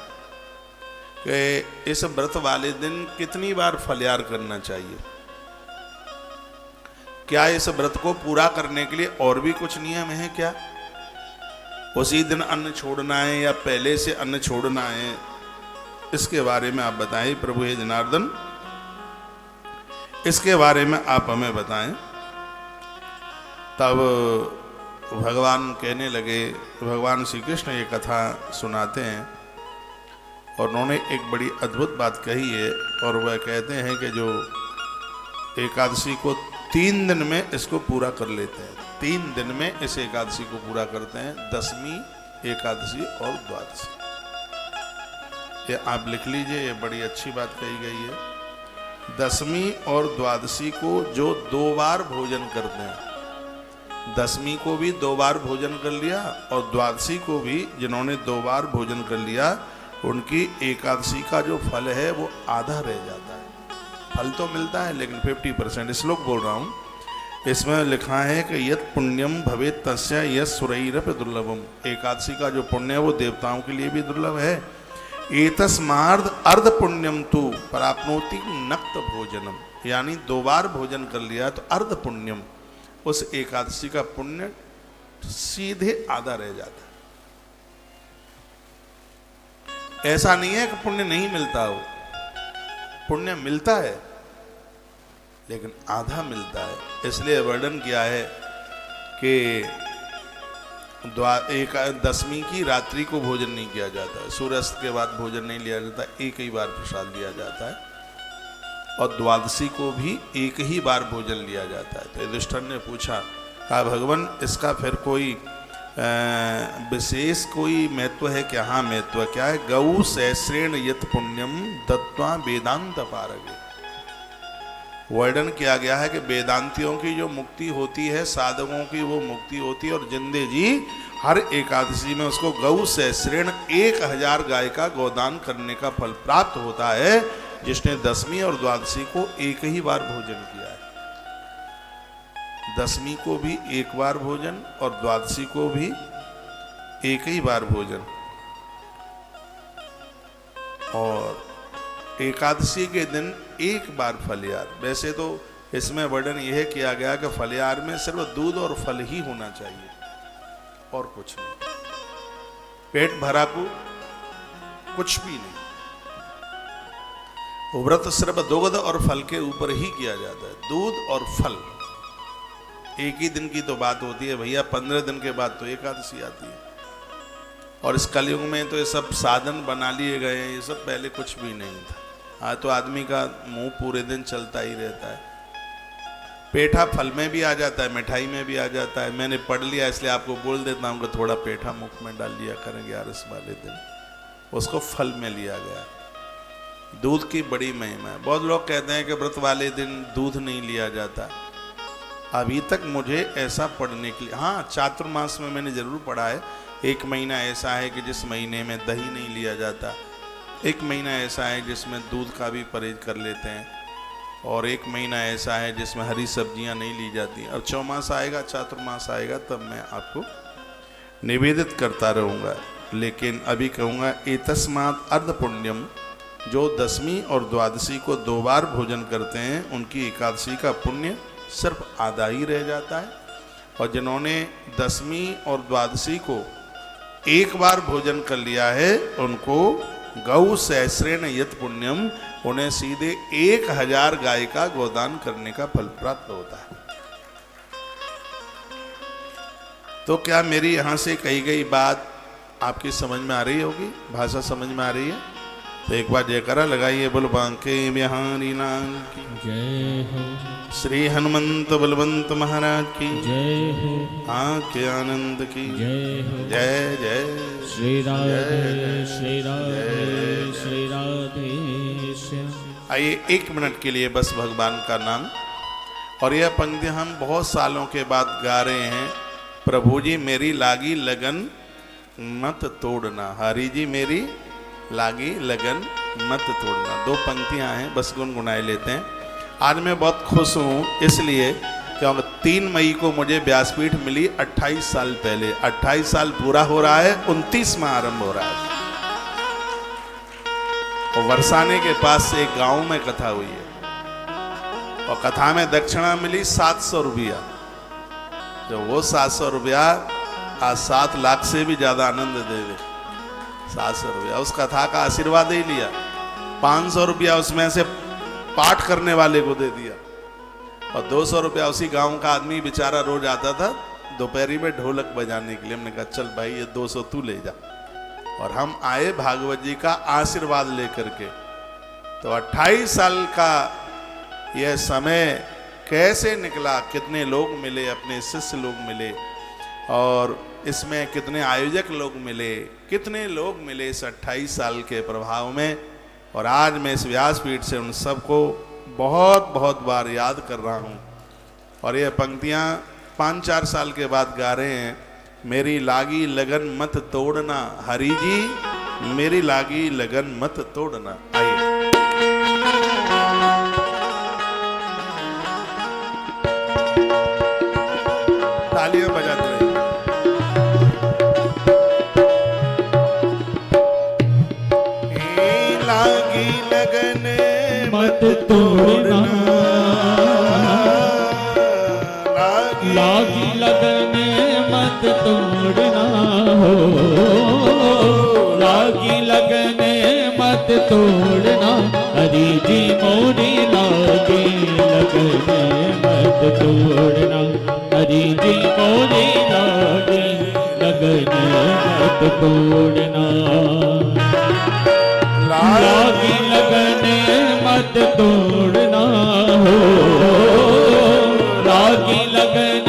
कि इस व्रत वाले दिन कितनी बार फलयार करना चाहिए। क्या इस व्रत को पूरा करने के लिए और भी कुछ नियम है क्या? उसी दिन अन्न छोड़ना है या पहले से अन्न छोड़ना है? इसके बारे में आप बताएं प्रभु हे जनार्दन, इसके बारे में आप हमें बताएं। तब भगवान कहने लगे, भगवान श्री कृष्ण ये कथा सुनाते हैं और उन्होंने एक बड़ी अद्भुत बात कही है। और वह कहते हैं कि जो एकादशी को 3 दिन में इसको पूरा कर लेते हैं, 3 दिन में इस एकादशी को पूरा करते हैं, दसवीं एकादशी और द्वादशी। ये आप लिख लीजिए, ये बड़ी अच्छी बात कही गई है। दसवीं और द्वादशी को जो 2 बार भोजन करते हैं, दसवीं को भी 2 बार भोजन कर लिया और द्वादशी को भी जिन्होंने 2 बार भोजन कर लिया, उनकी एकादशी का जो फल है वो आधा रह जाता है। फल तो मिलता है लेकिन 50%। श्लोक बोल रहा हूँ, इसमें लिखा है कि यत् पुण्यम भवेत् तस्य यत् सुरैरपि दुर्लभम, एकादशी का जो पुण्य है वो देवताओं के लिए भी दुर्लभ है। एतस्मार्थ अर्ध पुण्यम तु प्राप्नोति नक्त भोजनम, यानी 2 बार भोजन कर लिया तो अर्ध पुण्यम, उस एकादशी का पुण्य सीधे आधा रह जाता है। ऐसा नहीं है कि पुण्य नहीं मिलता हो, पुण्य मिलता है लेकिन आधा मिलता है। इसलिए वर्णन किया है कि दसवीं की रात्रि को भोजन नहीं किया जाता है, सूर्यास्त के बाद भोजन नहीं लिया जाता, एक ही बार प्रसाद लिया जाता है। और द्वादशी को भी एक ही बार भोजन लिया जाता है। तो युधिष्ठिर ने पूछा, कहा भगवान इसका फिर कोई विशेष कोई महत्व है क्या? हाँ महत्व क्या है? गौ सहस्रेण यत पुण्यम दत्वा वेदांत पारगे, वर्णन किया गया है कि वेदांतियों की जो मुक्ति होती है, साधकों की वो मुक्ति होती है। और जिंदे जी हर एकादशी में उसको गौ सहस्रेण 1000 गाय का गोदान करने का फल प्राप्त होता है, जिसने दसवीं और द्वादशी को एक ही बार भोजन किया है। दसवीं को भी एक बार भोजन और द्वादशी को भी एक ही बार भोजन। और एकादशी के दिन एक बार फलयार। वैसे तो इसमें वर्णन यह किया गया कि फलयार में सिर्फ दूध और फल ही होना चाहिए और कुछ नहीं, पेट भरा को कुछ भी नहीं। व्रत सिर्फ दुग्ध और फल के ऊपर ही किया जाता है, दूध और फल। एक ही दिन की तो बात होती है भैया, 15 दिन के बाद तो एकादशी आती है। और इस कलयुग में तो ये सब साधन बना लिए गए हैं, ये सब पहले कुछ भी नहीं था। आज तो आदमी का मुंह पूरे दिन चलता ही रहता है। पेठा फल में भी आ जाता है, मिठाई में भी आ जाता है। मैंने पढ़ लिया इसलिए आपको बोल देता हूँ कि थोड़ा पेठा मुख में डाल लिया करेंगे 11 वाले दिन, उसको फल में लिया गया। दूध की बड़ी महिमा है। बहुत लोग कहते हैं कि व्रत वाले दिन दूध नहीं लिया जाता। अभी तक मुझे ऐसा पढ़ने के लिए, हाँ चातुर्मास में मैंने जरूर पढ़ा है। 1 महीना ऐसा है कि जिस महीने में दही नहीं लिया जाता, 1 महीना ऐसा है जिसमें दूध का भी परहेज कर लेते हैं, और 1 महीना ऐसा है जिसमें हरी सब्जियां नहीं ली जाती। और चौमास आएगा, चातुर्मास आएगा, तब मैं आपको निवेदित करता रहूँगा। लेकिन अभी कहूँगा एतस्मात् अर्ध पुण्यम, जो दसवीं और द्वादशी को 2 बार भोजन करते हैं उनकी एकादशी का पुण्य सिर्फ आधा ही रह जाता है। और जिन्होंने दसवीं और द्वादशी को एक बार भोजन कर लिया है उनको गौ सहस्रेण यत पुण्यम, उन्हें सीधे 1000 गाय का गोदान करने का फल प्राप्त होता है। तो क्या मेरी यहाँ से कही गई बात आपकी समझ में आ रही होगी, भाषा समझ में आ रही है? तो एक बार जयकारा लगाइए, बोल बांके बिहारी लाल की जय हो, श्री हनुमंत बलवंत महाराज की जय हो, आंखे आनंद की जय हो, जय जय श्री राधे जय, श्री राधे जय, श्री राधे श्याम। आइए 1 मिनट के लिए बस भगवान का नाम। और यह पंक्ति हम बहुत सालों के बाद गा रहे हैं। प्रभु जी मेरी लागी लगन मत तोड़ना, हरि जी मेरी लागी लगन मत तोड़ना। 2 पंक्तियां हैं, बस गुनगुनाए लेते हैं। आज मैं बहुत खुश हूँ इसलिए क्योंकि 3 मई को मुझे व्यासपीठ मिली 28 साल पहले। 28 साल पूरा हो रहा है, 29वां आरंभ हो रहा है। और वर्षाने के पास से एक गांव में कथा हुई है और कथा में दक्षिणा मिली 700 रुपया। जो वो 700 रुपया आज 7 लाख से भी ज्यादा आनंद देवे। 700 रुपया उस कथा का आशीर्वाद ही लिया। 500 रुपया उसमें से पाठ करने वाले को दे दिया और 200 रुपया उसी गांव का आदमी बेचारा रोज आता था दोपहरी में ढोलक बजाने के लिए। हमने कहा चल भाई ये 200 तू ले जा। और हम आए भागवत जी का आशीर्वाद लेकर के। तो 28 साल का यह समय कैसे निकला, कितने लोग मिले, अपने शिष्य लोग मिले और इसमें कितने आयोजक लोग मिले, कितने लोग मिले इस 28 साल के प्रभाव में। और आज मैं इस व्यासपीठ से उन सबको बहुत बहुत बार याद कर रहा हूँ। और ये पंक्तियाँ 5-4 साल के बाद गा रहे हैं। मेरी लागी लगन मत तोड़ना, हरि जी मेरी लागी लगन मत तोड़ना। आइए तालियां बजाते रहिए। लागी लगन मत तोड़ना, लागी लगन मत तोड़ना हो, लागी लगन मत तोड़ना, हरि जी मोरी लागी लगन मत तोड़ना, हरि जी मोरी लागी लगन मत तोड़ना, लागी लगन मत तोड़ना हो, लागी लगन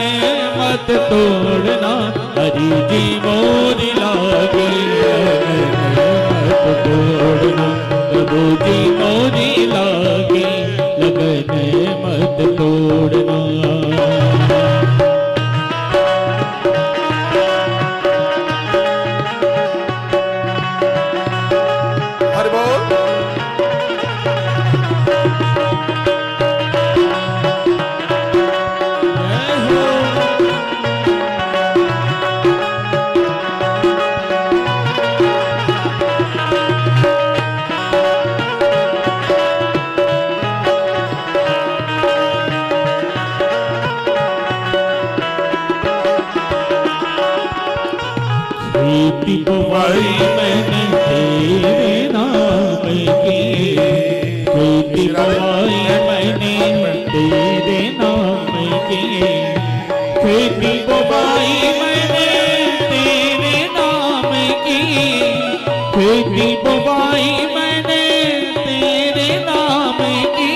मत तोड़ना, हरि जी मोरी लागी लगन मत तोड़ना, प्रभु जी मोरी लागी लगन मत तोड़ना। हरि बोल। खेती बुवाई मैंने तेरे नाम की, खेती बुवाई मैंने तेरे नाम की, खेती बुवाई मैंने तेरे नाम की, खेती बुवाई मैंने तेरे नाम की,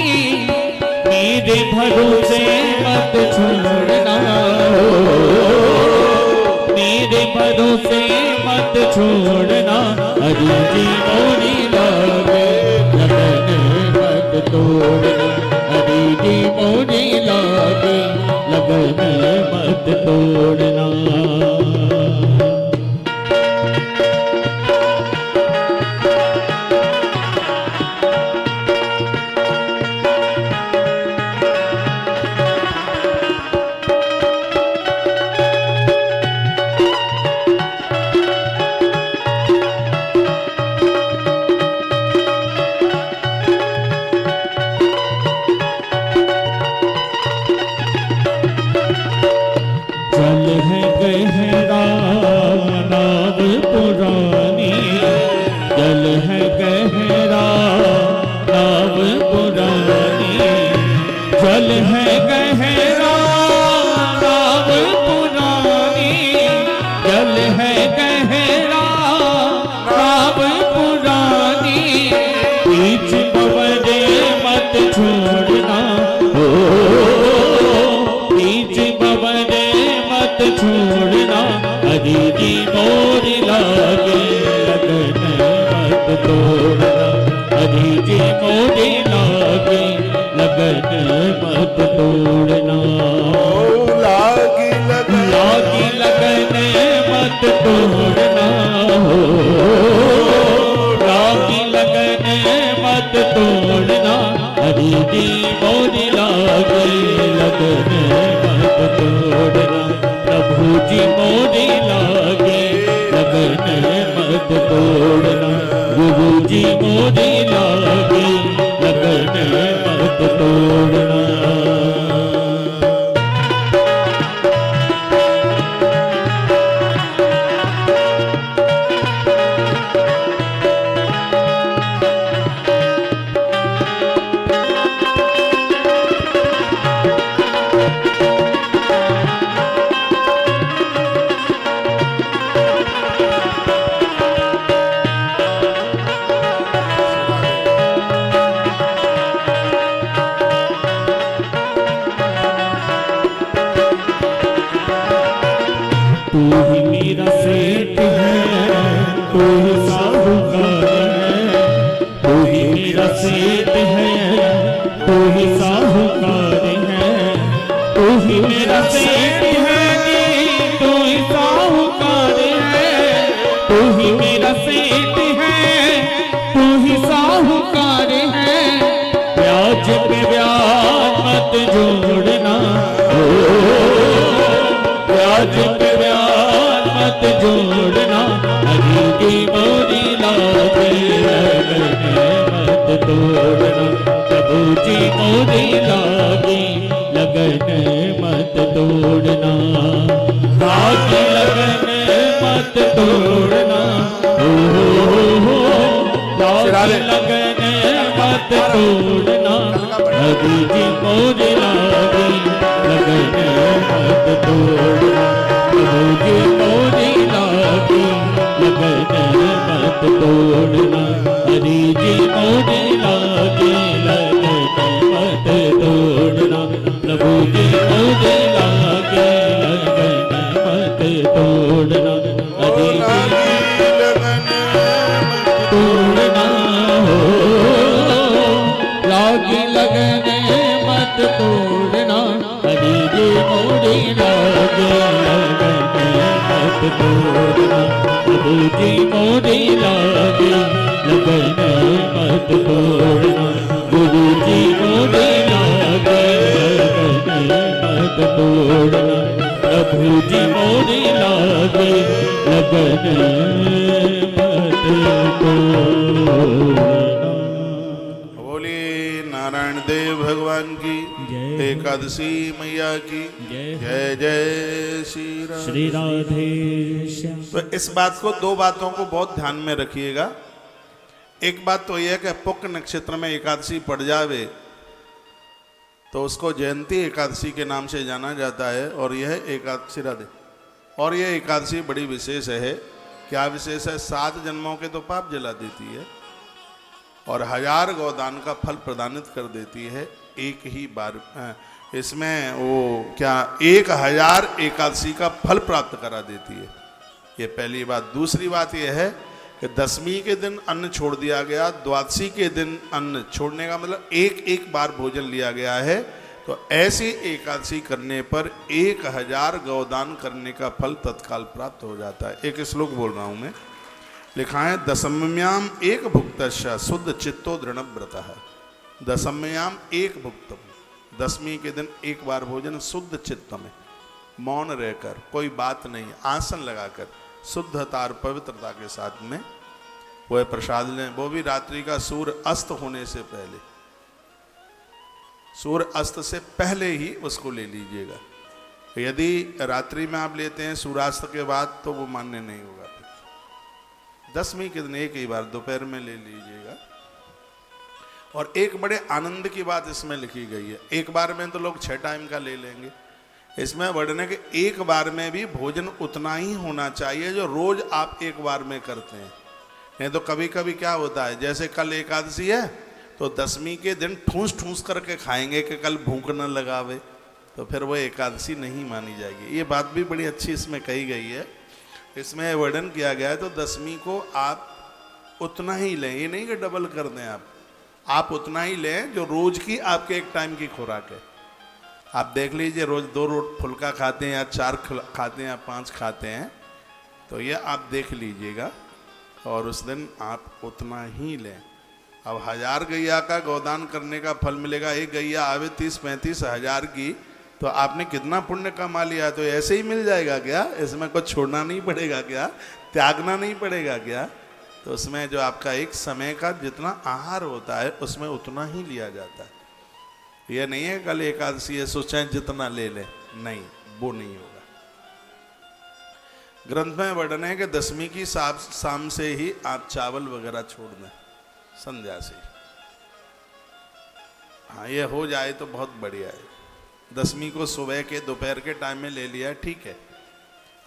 मेरे भरोसे मत छोड़ना, मेरे भरोसे मत छोड़ना, हरि जी मोरी लागे लगन मत तोड़ना, हरि जी मोरी लागे लगन मत तोड़ना। जल है गए हैं है गहरा नाव पुरानी, बीच बवरे मत छोड़ना हो, बीच बवरे मत छोड़ना, हरि जी मोरी लागे लगन मत तोड़ना, हरि जी मोरी लागे लगन मत तोड़ना। लागी लगन लागी लगन मत तोड़ना हो, लागी लगन मत तोड़ना, हरि जी मोरी लागे लगन मत तोड़ना, प्रभु जी मोरी लागे लगन मत तोड़ना, गुरु जी मोरी लागे लगन मत तोड़ना। तू ही मेरा सेठ है, तू ही साहूकार है, तू ही मेरा सेठ है, तू ही साहूकार है, तू ही मेरा सेठ है, तू ही साहूकार है, तू ही मेरा सेठ है, तू ही साहूकार है, ब्याज पे ब्याज मत जोड़ना हो, ब्याज पे मत जोड़ना, हरि जी मोरी लागे लगन मत तोड़ना, प्रभु जी मोरी लागे लगन मत तोड़ना, लागी लगन मत तोड़ना, हो लागी लगन मत तोड़ना, हरि जी मोरी लागे लगन मत तोड़ना, प्रभु जी मोरी लागे लगन मत तोड़ना, हरि जी मोरी लागे लगन मत तोड़ना, प्रभु जी मोरी लागे लगन मत तोड़ना, हरि जी तोड़ना हो, लागी लगन मत तोड़ना, हरि जी मोरी लागे मत तोड़ना, प्रभु जी मोरी लागे लगन मत तोड़ना, गुरु जी मोरी लागे लगन मत तोड़ना, प्रभु जी मोरी लागे लगन मत तोड़ना। बोले नारायण देव भगवान की, एकादशी मैया की जय जय श्री राम। श्री राधे श्याम। तो इस बात को, दो बातों को बहुत ध्यान में रखिएगा। एक बात तो यह है कि पुष्य नक्षत्र में एकादशी पड़ जावे तो उसको जयंती एकादशी के नाम से जाना जाता है, और यह एकादशी राधे, और यह एकादशी बड़ी विशेष है। क्या विशेष है? 7 जन्मों के तो पाप जला देती है और 1000 गौदान का फल प्रदानित कर देती है एक ही बार। इसमें वो क्या 1000 एकादशी का फल प्राप्त करा देती है, ये पहली बात। दूसरी बात यह है कि 10वीं के दिन अन्न छोड़ दिया गया, द्वादशी के दिन अन्न छोड़ने का मतलब एक बार भोजन लिया गया है। तो ऐसी एकादशी करने पर 1000 गौदान करने का फल तत्काल प्राप्त हो जाता है। एक श्लोक बोल रहा हूं मैं, लिखा है दशम्याम एक भुक्तस्य शुद्ध चित्तो दृढ़व्रतः। दशम्याम एक भुक्तम, 10वीं के दिन एक बार भोजन शुद्ध चित्त में, मौन रहकर, कोई बात नहीं, आसन लगाकर, शुद्धता और पवित्रता के साथ में वह प्रसाद लें। वो भी रात्रि का सूर्य अस्त होने से पहले, सूर्य अस्त से पहले ही उसको ले लीजिएगा। यदि रात्रि में आप लेते हैं सूर्यास्त के बाद तो वो मान्य नहीं होगा। 10वीं के दिन एक ही बार दोपहर में ले लीजिएगा। और एक बड़े आनंद की बात इसमें लिखी गई है, एक बार में तो लोग 6 टाइम का ले लेंगे, इसमें वर्णन है कि एक बार में भी भोजन उतना ही होना चाहिए जो रोज आप एक बार में करते हैं। नहीं तो कभी कभी क्या होता है, जैसे कल एकादशी है तो दसवीं के दिन ठूस ठूस करके खाएंगे कि कल भूख न लगावे, तो फिर वो एकादशी नहीं मानी जाएगी। ये बात भी बड़ी अच्छी इसमें कही गई है। इसमें वर्णन किया गया है तो दसवीं को आप उतना ही लें, ये नहीं कि डबल कर दें आप उतना ही लें जो रोज की आपके एक टाइम की खुराक है। आप देख लीजिए रोज 2 रोट फुल्का खाते हैं या 4 खाते हैं या 5 खाते हैं, तो ये आप देख लीजिएगा और उस दिन आप उतना ही लें। अब 1000 गैया का गोदान करने का फल मिलेगा, एक गैया आवे 30-35 हजार की, तो आपने कितना पुण्य कमा लिया, तो ऐसे ही मिल जाएगा क्या? इसमें कुछ छोड़ना नहीं पड़ेगा क्या? त्यागना नहीं पड़ेगा क्या? तो उसमें जो आपका एक समय का जितना आहार होता है उसमें उतना ही लिया जाता है। यह नहीं है कल एकादशी है सोचें जितना ले लें, नहीं, वो नहीं होगा। ग्रंथ में वर्णन है कि दसवीं की शाम से ही आप चावल वगैरह छोड़ दें, संध्या से। हाँ, ये हो जाए तो बहुत बढ़िया है। दसवीं को सुबह के दोपहर के टाइम में ले लिया, ठीक है।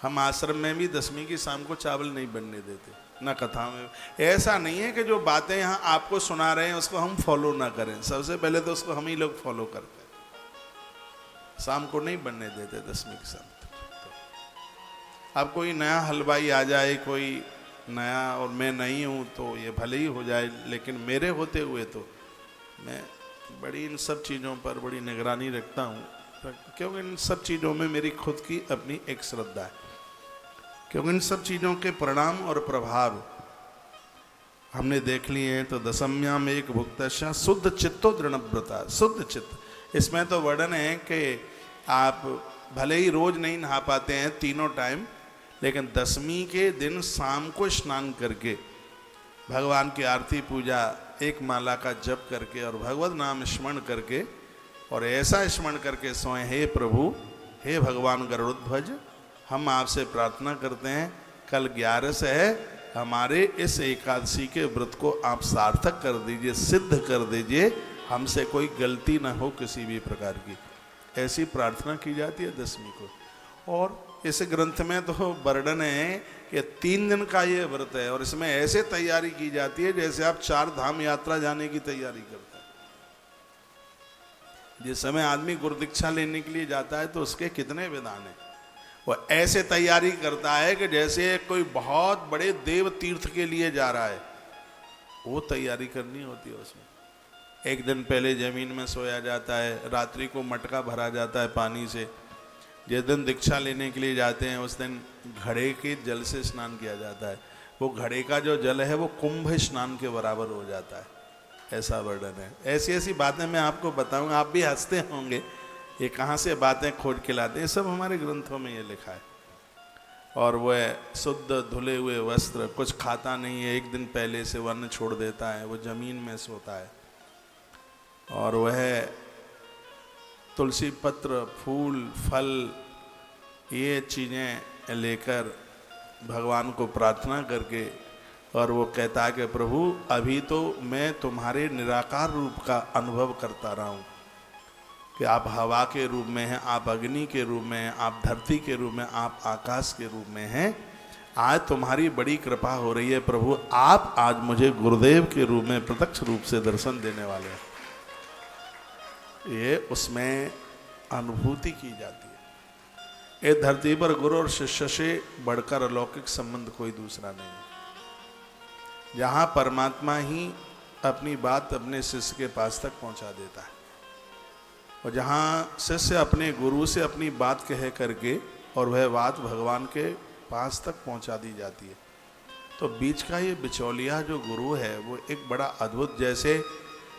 हम आश्रम में भी दसवीं की शाम को चावल नहीं बनने देते, ना कथा में। ऐसा नहीं है कि जो बातें यहाँ आपको सुना रहे हैं उसको हम फॉलो ना करें, सबसे पहले तो उसको हम ही लोग फॉलो करते हैं। शाम को नहीं बनने देते दसवीं की शाम। अब कोई नया हलवाई आ जाए, कोई नया, और मैं नहीं हूँ तो ये भले ही हो जाए, लेकिन मेरे होते हुए तो मैं बड़ी इन सब चीज़ों पर बड़ी निगरानी रखता हूँ, क्योंकि इन सब चीज़ों में मेरी खुद की अपनी एक श्रद्धा है। क्योंकि इन सब चीज़ों के परिणाम और प्रभाव हमने देख लिए हैं। तो दशम्याम एक भुक्तशा शुद्ध चित्तो दृढ़व्रता, शुद्ध चित्त। इसमें तो वर्णन है कि आप भले ही रोज नहीं नहा पाते हैं तीनों टाइम, लेकिन दसवीं के दिन शाम को स्नान करके भगवान की आरती पूजा, एक माला का जप करके और भगवत नाम स्मरण करके और ऐसा स्मरण करके सोए, हे प्रभु, हे भगवान गरुड़ध्वज, हम आपसे प्रार्थना करते हैं कल 11 है, हमारे इस एकादशी के व्रत को आप सार्थक कर दीजिए, सिद्ध कर दीजिए, हमसे कोई गलती ना हो किसी भी प्रकार की। ऐसी प्रार्थना की जाती है दसवीं को। और इस ग्रंथ में तो वर्णन है कि 3 दिन का ये व्रत है और इसमें ऐसे तैयारी की जाती है जैसे आप 4 धाम यात्रा जाने की तैयारी करते हैं। जिस समय आदमी गुरु दीक्षा लेने के लिए जाता है तो उसके कितने विधान हैं, वो ऐसे तैयारी करता है कि जैसे कोई बहुत बड़े देव तीर्थ के लिए जा रहा है, वो तैयारी करनी होती है। उसमें एक दिन पहले जमीन में सोया जाता है, रात्रि को मटका भरा जाता है पानी से। जिस दिन दीक्षा लेने के लिए जाते हैं उस दिन घड़े के जल से स्नान किया जाता है। वो घड़े का जो जल है वो कुंभ स्नान के बराबर हो जाता है, ऐसा वर्णन है। ऐसी ऐसी बातें मैं आपको बताऊंगा, आप भी हंसते होंगे, ये कहाँ से बातें खोज के लाते हैं, सब हमारे ग्रंथों में ये लिखा है। और वह शुद्ध धुले हुए वस्त्र, कुछ खाता नहीं है, एक दिन पहले से वर्ण छोड़ देता है, वो जमीन में सोता है। और वह तुलसी पत्र, फूल, फल, ये चीज़ें लेकर भगवान को प्रार्थना करके, और वो कहता है कि प्रभु अभी तो मैं तुम्हारे निराकार रूप का अनुभव करता रहा हूँ कि आप हवा के रूप में हैं, आप अग्नि के रूप में हैं, आप धरती के रूप में, आप आकाश के रूप में हैं। आज तुम्हारी बड़ी कृपा हो रही है प्रभु, आप आज मुझे गुरुदेव के रूप में प्रत्यक्ष रूप से दर्शन देने वाले हैं। ये उसमें अनुभूति की जाती है। ये धरती पर गुरु और शिष्य से बढ़कर अलौकिक संबंध कोई दूसरा नहीं है। जहाँ परमात्मा ही अपनी बात अपने शिष्य के पास तक पहुँचा देता है, और जहाँ शिष्य अपने गुरु से अपनी बात कह करके और वह बात भगवान के पास तक पहुँचा दी जाती है। तो बीच का ये बिचौलिया जो गुरु है वो एक बड़ा अद्भुत, जैसे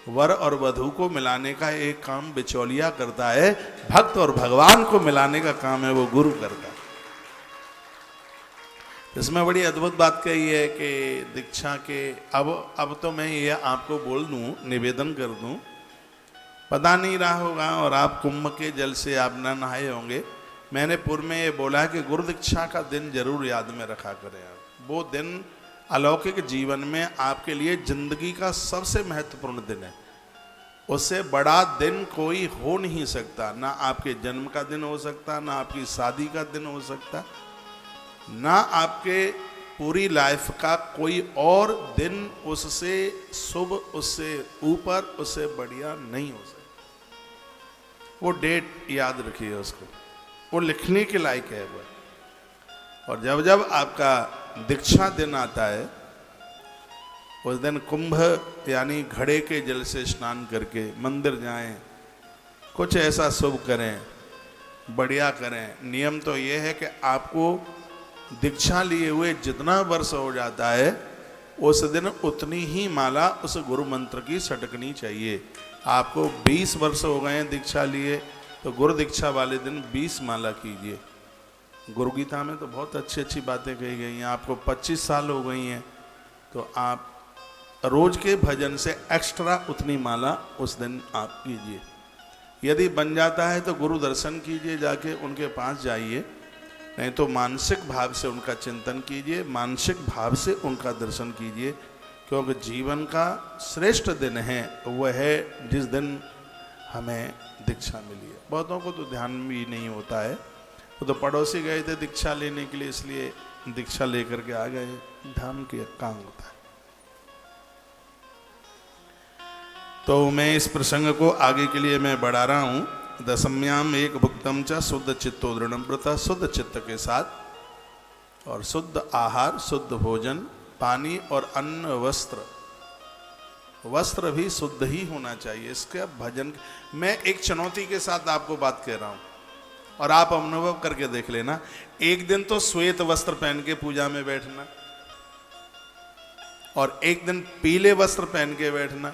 वर और वधू को मिलाने का एक काम बिचौलिया करता है, भक्त और भगवान को मिलाने का काम है वो गुरु करता है। इसमें बड़ी अद्भुत बात कही है कि दीक्षा के अब तो मैं ये आपको बोल दूं, निवेदन कर दूं, पता नहीं रहा होगा और आप कुंभ के जल से आप न नहाए होंगे। मैंने पूर्व में ये बोला कि गुरु दीक्षा का दिन जरूर याद में रखा करें आप। वो दिन अलौकिक जीवन में आपके लिए जिंदगी का सबसे महत्वपूर्ण दिन है। उससे बड़ा दिन कोई हो नहीं सकता। ना आपके जन्म का दिन हो सकता, ना आपकी शादी का दिन हो सकता, ना आपके पूरी लाइफ का कोई और दिन उससे शुभ, उससे ऊपर, उससे बढ़िया नहीं हो सकता। वो डेट याद रखिए उसको, वो लिखने के लायक है वो। और जब जब आपका दीक्षा दिन आता है, उस दिन कुंभ यानी घड़े के जल से स्नान करके मंदिर जाएं, कुछ ऐसा शुभ करें, बढ़िया करें। नियम तो ये है कि आपको दीक्षा लिए हुए जितना वर्ष हो जाता है, उस दिन उतनी ही माला उस गुरु मंत्र की सटकनी चाहिए। आपको 20 वर्ष हो गए हैं दीक्षा लिए, तो गुरु दीक्षा वाले दिन 20 माला कीजिए। गुरु गीता में तो बहुत अच्छी अच्छी बातें कही गई हैं। आपको 25 साल हो गई हैं, तो आप रोज के भजन से एक्स्ट्रा उतनी माला उस दिन आप कीजिए। यदि बन जाता है तो गुरु दर्शन कीजिए, जाके उनके पास जाइए, नहीं तो मानसिक भाव से उनका चिंतन कीजिए, मानसिक भाव से उनका दर्शन कीजिए। क्योंकि जीवन का श्रेष्ठ दिन है वह है जिस दिन हमें दीक्षा मिली है। बहुतों को तो ध्यान भी नहीं होता है, वो तो पड़ोसी गए थे दीक्षा लेने के लिए, इसलिए दीक्षा लेकर के आ गए, ध्यान के काम होता है। तो मैं इस प्रसंग को आगे के लिए मैं बढ़ा रहा हूँ। दशम्याम एक भुक्तम च शुद्ध चित्तो दृढ़ व्रत, शुद्ध चित्त के साथ और शुद्ध आहार, शुद्ध भोजन, पानी और अन्न, वस्त्र, वस्त्र भी शुद्ध ही होना चाहिए। इसके भजन मैं एक चुनौती के साथ आपको बात कह रहा हूँ और आप अनुभव करके देख लेना। एक दिन तो श्वेत वस्त्र पहन के पूजा में बैठना, और एक दिन पीले वस्त्र पहन के बैठना,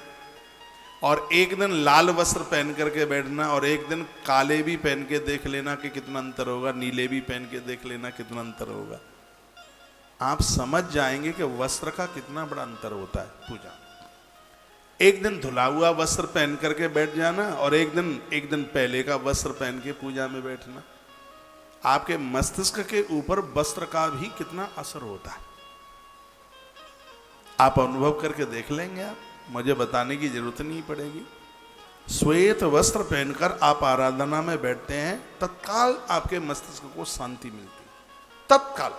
और एक दिन लाल वस्त्र पहन करके बैठना, और एक दिन काले भी पहन के देख लेना कि कितना अंतर होगा, नीले भी पहन के देख लेना कितना अंतर होगा। आप समझ जाएंगे कि वस्त्र का कितना बड़ा अंतर होता है पूजा। एक दिन धुला हुआ वस्त्र पहन करके बैठ जाना, और एक दिन पहले का वस्त्र पहन के पूजा में बैठना। आपके मस्तिष्क के ऊपर वस्त्र का भी कितना असर होता है, आप अनुभव करके देख लेंगे। आप मुझे बताने की जरूरत नहीं पड़ेगी। श्वेत वस्त्र पहनकर आप आराधना में बैठते हैं, तत्काल आपके मस्तिष्क को शांति मिलती है, तत्काल।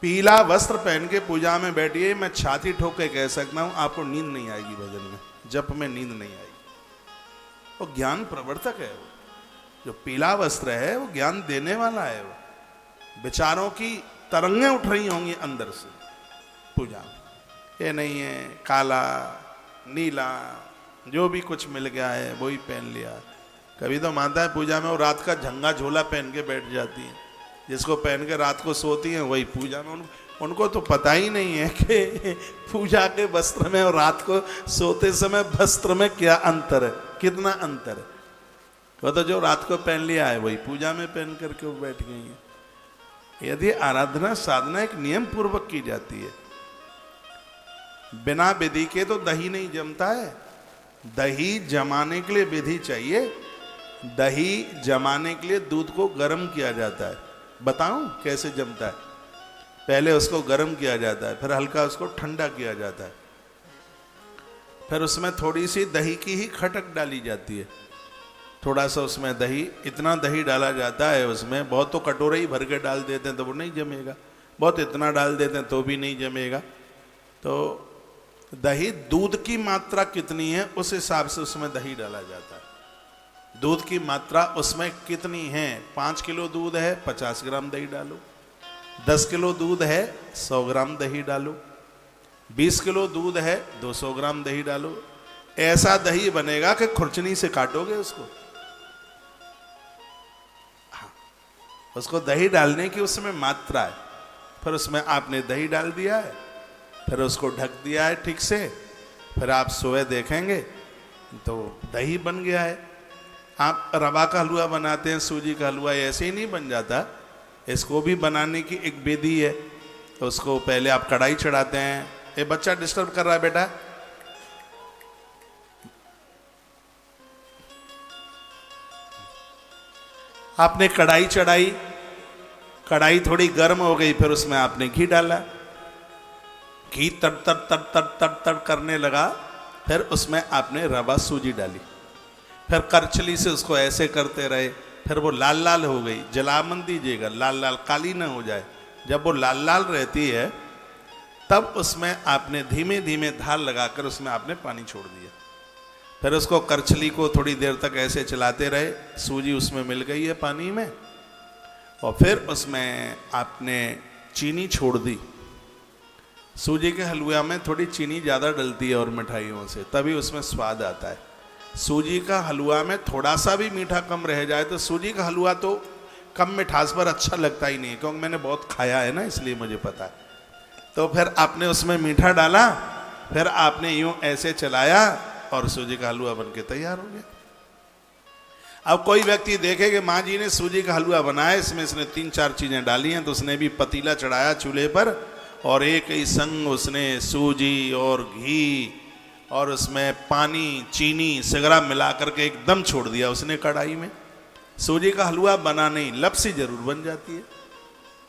पीला वस्त्र पहन के पूजा में बैठिए, मैं छाती ठोक के कह सकता हूं आपको नींद नहीं आएगी, भजन में जप में नींद नहीं आएगी। वो ज्ञान प्रवर्तक है। वो जो पीला वस्त्र है वो ज्ञान देने वाला है। वो विचारों की तरंगें उठ रही होंगी अंदर से पूजा में। ये नहीं है काला नीला जो भी कुछ मिल गया है वही पहन लिया। कभी तो मानता है पूजा में वो रात का झंगा झोला पहन के बैठ जाती है, जिसको पहन के रात को सोती हैं वही पूजा में। उनको तो पता ही नहीं है कि पूजा के वस्त्र में और रात को सोते समय वस्त्र में क्या अंतर है, कितना अंतर है। वो तो जो रात को पहन लिया है वही पूजा में पहन करके वो बैठ गई है। यदि आराधना साधना एक नियम पूर्वक की जाती है, बिना विधि के तो दही नहीं जमता है। दही जमाने के लिए विधि चाहिए। दही जमाने के लिए दूध को गर्म किया जाता है। बताऊं कैसे जमता है? पहले उसको गर्म किया जाता है, फिर हल्का उसको ठंडा किया जाता है, फिर उसमें थोड़ी सी दही की ही खटक डाली जाती है। थोड़ा सा उसमें दही, इतना दही डाला जाता है उसमें, बहुत तो कटोरे ही भर के डाल देते हैं तो वो नहीं जमेगा, बहुत इतना डाल देते हैं तो भी नहीं जमेगा। तो दही, दूध की मात्रा कितनी है उस हिसाब से उसमें दही डाला जाता है। दूध की मात्रा उसमें कितनी है? 5 किलो दूध है 50 ग्राम दही डालो, 10 किलो दूध है 100 ग्राम दही डालो, 20 किलो दूध है 200 ग्राम दही डालो। ऐसा दही बनेगा कि खुरचनी से काटोगे उसको। हाँ, उसको दही डालने की उसमें मात्रा है। फिर उसमें आपने दही डाल दिया है, फिर उसको ढक दिया है ठीक से, फिर आप सोए देखेंगे तो दही बन गया है। आप रवा का हलवा बनाते हैं, सूजी का हलवा, ऐसे ही नहीं बन जाता। इसको भी बनाने की एक विधि है। उसको पहले आप कढ़ाई चढ़ाते हैं। ये बच्चा डिस्टर्ब कर रहा है बेटा। आपने कढ़ाई चढ़ाई, कढ़ाई थोड़ी गर्म हो गई, फिर उसमें आपने घी डाला। घी तड़ तड़ तड़ तड़ तड़ तड़ करने लगा, फिर उसमें आपने रवा सूजी डाली, फिर करछली से उसको ऐसे करते रहे, फिर वो लाल लाल हो गई, जला मत दीजिएगा, लाल लाल काली ना हो जाए। जब वो लाल लाल रहती है तब उसमें आपने धीमे धीमे धार लगाकर उसमें आपने पानी छोड़ दिया। फिर उसको करछली को थोड़ी देर तक ऐसे चलाते रहे, सूजी उसमें मिल गई है पानी में, और फिर उसमें आपने चीनी छोड़ दी। सूजी के हलवा में थोड़ी चीनी ज़्यादा डलती है और मिठाइयों से, तभी उसमें स्वाद आता है। सूजी का हलवा में थोड़ा सा भी मीठा कम रह जाए तो सूजी का हलवा तो कम मिठास पर अच्छा लगता ही नहीं, क्योंकि मैंने बहुत खाया है ना, इसलिए मुझे पता है। तो फिर आपने उसमें मीठा डाला, फिर आपने यूं ऐसे चलाया और सूजी का हलवा बनके तैयार हो गया। अब कोई व्यक्ति देखे कि माँ जी ने सूजी का हलवा बनाया, इसमें इसने 3-4 चीज़ें डाली हैं, तो उसने भी पतीला चढ़ाया चूल्हे पर और एक ही संग उसने सूजी और घी और उसमें पानी चीनी सगरा मिला करके एकदम छोड़ दिया उसने कढ़ाई में। सूजी का हलवा बना नहीं, लपसी जरूर बन जाती है,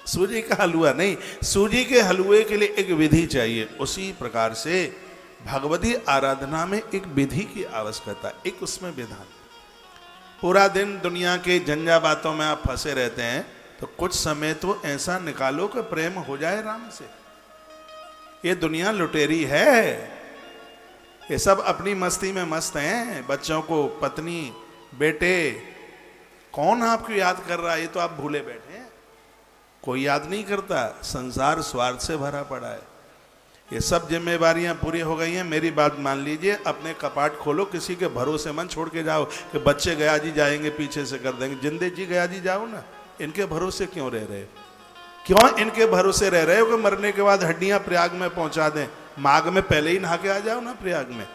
सूजी का हलवा नहीं। सूजी के हलवे के लिए एक विधि चाहिए, उसी प्रकार से भगवती आराधना में एक विधि की आवश्यकता, एक उसमें विधान। पूरा दिन दुनिया के झंझा बातों में आप फंसे रहते हैं, तो कुछ समय तो ऐसा निकालो कि प्रेम हो जाए राम से। ये दुनिया लुटेरी है, ये सब अपनी मस्ती में मस्त हैं। बच्चों को, पत्नी, बेटे, कौन आपको याद कर रहा है? ये तो आप भूले बैठे हैं, कोई याद नहीं करता। संसार स्वार्थ से भरा पड़ा है। ये सब जिम्मेवारियां पूरी हो गई हैं। मेरी बात मान लीजिए, अपने कपाट खोलो, किसी के भरोसे मन छोड़ के जाओ कि बच्चे गया जी जाएंगे पीछे से कर देंगे। जिंदे जी गया जी जाओ ना, इनके भरोसे क्यों रह रहे हो? क्यों इनके भरोसे रह रहे हो कि मरने के बाद हड्डियां प्रयाग में पहुंचा दें? माघ में पहले ही नहा के आ जाओ ना प्रयाग में।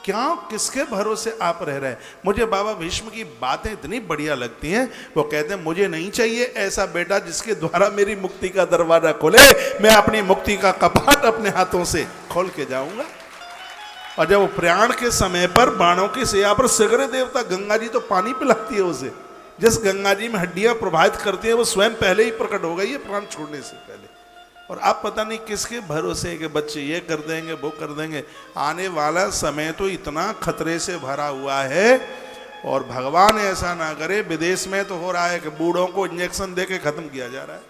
क्यों, किसके भरोसे आप रह रहे हैं? मुझे बाबा भीष्म की बातें इतनी बढ़िया लगती हैं। वो कहते हैं मुझे नहीं चाहिए ऐसा बेटा जिसके द्वारा मेरी मुक्ति का दरवाजा खोले, मैं अपनी मुक्ति का कपाट अपने हाथों से खोल के जाऊंगा। और जब वो प्रयाण के समय पर बाणों की सेवा पर सगरे देवता, गंगा जी तो पानी पिलाती है उसे, जिस गंगा जी में हड्डियां प्रभावित करती है वो स्वयं पहले ही प्रकट हो गई है प्राण छोड़ने से पहले। और आप पता नहीं किसके भरोसे के बच्चे ये कर देंगे वो कर देंगे। आने वाला समय तो इतना खतरे से भरा हुआ है, और भगवान ऐसा ना करे। विदेश में तो हो रहा है कि बूढ़ों को इंजेक्शन दे के खत्म किया जा रहा है।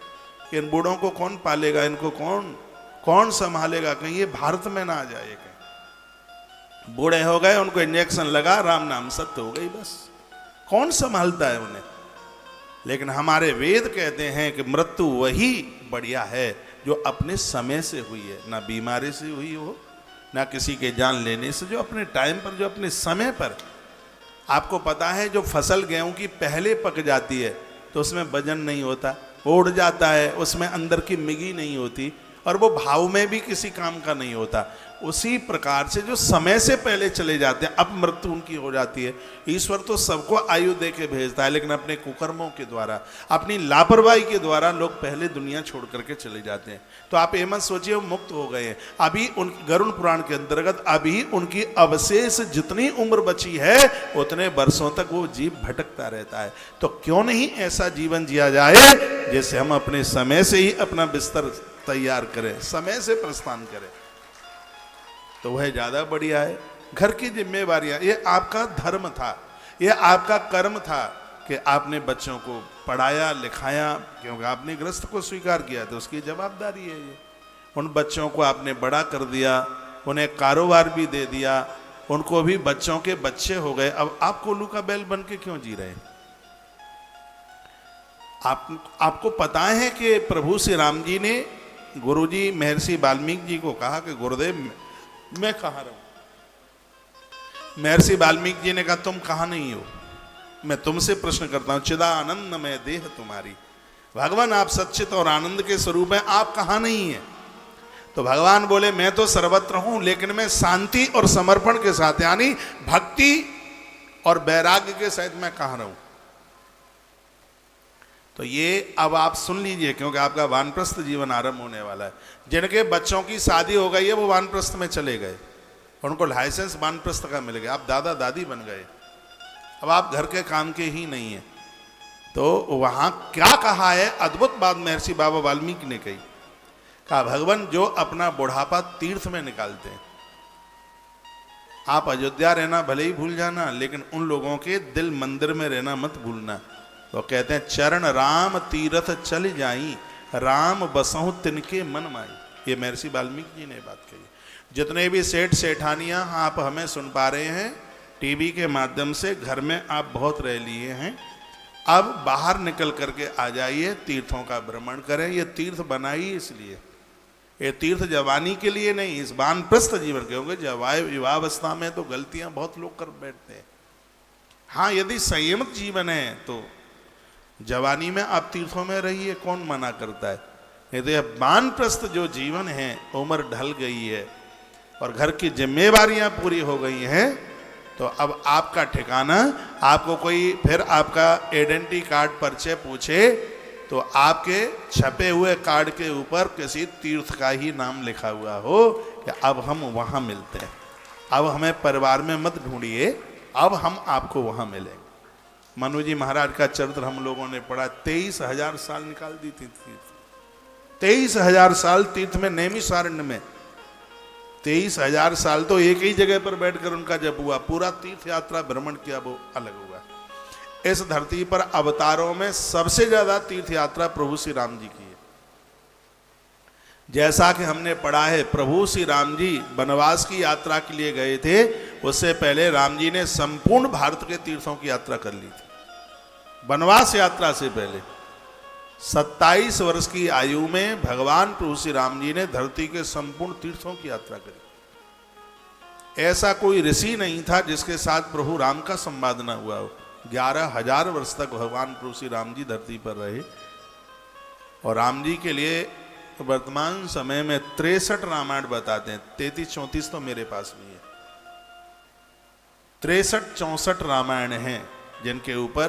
इन बूढ़ों को कौन पालेगा, इनको कौन संभालेगा? कहीं ये भारत में ना आ जाए। कहीं बूढ़े हो गए, उनको इंजेक्शन लगा, राम नाम सत्य हो गई, बस कौन संभालता है उन्हें? लेकिन हमारे वेद कहते हैं कि मृत्यु वही बढ़िया है जो अपने समय से हुई है, ना बीमारी से हुई हो, ना किसी के जान लेने से, जो अपने टाइम पर, जो अपने समय पर। आपको पता है जो फसल गेहूं की पहले पक जाती है तो उसमें वजन नहीं होता, वो उड़ जाता है, उसमें अंदर की मिगी नहीं होती, और वो भाव में भी किसी काम का नहीं होता। उसी प्रकार से जो समय से पहले चले जाते हैं, अब मृत्यु उनकी हो जाती है। ईश्वर तो सबको आयु दे के भेजता है, लेकिन अपने कुकर्मों के द्वारा, अपनी लापरवाही के द्वारा लोग पहले दुनिया छोड़ करके चले जाते हैं। तो आप ये मत सोचिए वो मुक्त हो गए हैं। अभी उन गरुड़ पुराण के अंतर्गत अभी उनकी अवशेष जितनी उम्र बची है उतने वर्षों तक वो जीव भटकता रहता है। तो क्यों नहीं ऐसा जीवन जिया जाए जैसे हम अपने समय से ही अपना बिस्तर तैयार करें, समय से प्रस्थान करें, तो वह ज्यादा बढ़िया है। घर की जिम्मेवारियां, ये आपका धर्म था, ये आपका कर्म था कि आपने बच्चों को पढ़ाया लिखाया, क्योंकि आपने गृहस्थ को स्वीकार किया, तो उसकी जवाबदारी है ये। उन बच्चों को आपने बड़ा कर दिया, उन्हें कारोबार भी दे दिया, उनको भी बच्चों के बच्चे हो गए। अब आप कोल्लू का बैल बन के क्यों जी रहे हैं? आपको पता है कि प्रभु श्री राम जी ने गुरुजी महर्षि वाल्मीकि जी को कहा कि गुरुदेव मैं कहाँ रहूं? महर्षि वाल्मीकि जी ने कहा तुम कहाँ नहीं हो, मैं तुमसे प्रश्न करता हूं। चिदानंद में देह तुम्हारी, भगवान आप सच्चित और आनंद के स्वरूप हैं, आप कहाँ नहीं है? तो भगवान बोले मैं तो सर्वत्र हूं, लेकिन मैं शांति और समर्पण के साथ, यानी भक्ति और वैराग्य के साथ मैं कहाँ रहूं? तो ये अब आप सुन लीजिए, क्योंकि आपका वानप्रस्थ जीवन आरंभ होने वाला है। जिनके बच्चों की शादी हो गई है वो वानप्रस्थ में चले गए, उनको लाइसेंस वानप्रस्थ का मिल गया, आप दादा दादी बन गए, अब आप घर के काम के ही नहीं है। तो वहाँ क्या कहा है, अद्भुत बात महर्षि बाबा वाल्मीकि ने कही। कहा भगवान जो अपना बुढ़ापा तीर्थ में निकालते हैं, आप अयोध्या रहना भले ही भूल जाना, लेकिन उन लोगों के दिल मंदिर में रहना मत भूलना। तो कहते हैं चरण राम तीरथ चल जाई, राम बसहु तिनके मन माई। ये महर्षि वाल्मीकि जी ने बात कही। जितने भी सेठ सेठानियां आप हमें सुन पा रहे हैं टीवी के माध्यम से, घर में आप बहुत रह लिए हैं, अब बाहर निकल करके आ जाइए, तीर्थों का भ्रमण करें। ये तीर्थ बनाई इसलिए, ये तीर्थ जवानी के लिए नहीं, इस वानप्रस्थ जीवन के होंगे। युवावस्था में तो गलतियां बहुत लोग कर बैठते हैं। हाँ, यदि संयमित जीवन है तो जवानी में आप तीर्थों में रहिए, कौन मना करता है। नहीं तो यह वानप्रस्थ जो जीवन है, उम्र ढल गई है और घर की जिम्मेवारियां पूरी हो गई हैं, तो अब आपका ठिकाना, आपको कोई फिर आपका आइडेंटिटी कार्ड परिचय पूछे तो आपके छपे हुए कार्ड के ऊपर किसी तीर्थ का ही नाम लिखा हुआ हो कि अब हम वहाँ मिलते हैं, अब हमें परिवार में मत ढूंढिए, अब हम आपको वहाँ मिलेंगे। मनु जी महाराज का चरित्र हम लोगों ने पढ़ा, 23,000 साल निकाल दी थी तीर्थ, 23,000 साल तीर्थ में, नैमिषारण्य में 23,000 साल तो एक ही जगह पर बैठकर उनका जब हुआ, पूरा तीर्थ यात्रा भ्रमण किया, वो अलग हुआ। इस धरती पर अवतारों में सबसे ज्यादा तीर्थ यात्रा प्रभु श्री राम जी की है। जैसा कि हमने पढ़ा है, प्रभु श्री राम जी वनवास की यात्रा के लिए गए थे, उससे पहले राम जी ने संपूर्ण भारत के तीर्थों की यात्रा कर ली थी। वनवास यात्रा से पहले 27 वर्ष की आयु में भगवान प्रभु श्री राम जी ने धरती के संपूर्ण तीर्थों की यात्रा करी। ऐसा कोई ऋषि नहीं था जिसके साथ प्रभु राम का संवाद न हुआ हो। 11,000 वर्ष तक भगवान प्रभु श्री राम जी धरती पर रहे और राम जी के लिए वर्तमान समय में 63 रामायण बताते हैं। 33-34 तो मेरे पास भी है, 63-64 रामायण हैं जिनके ऊपर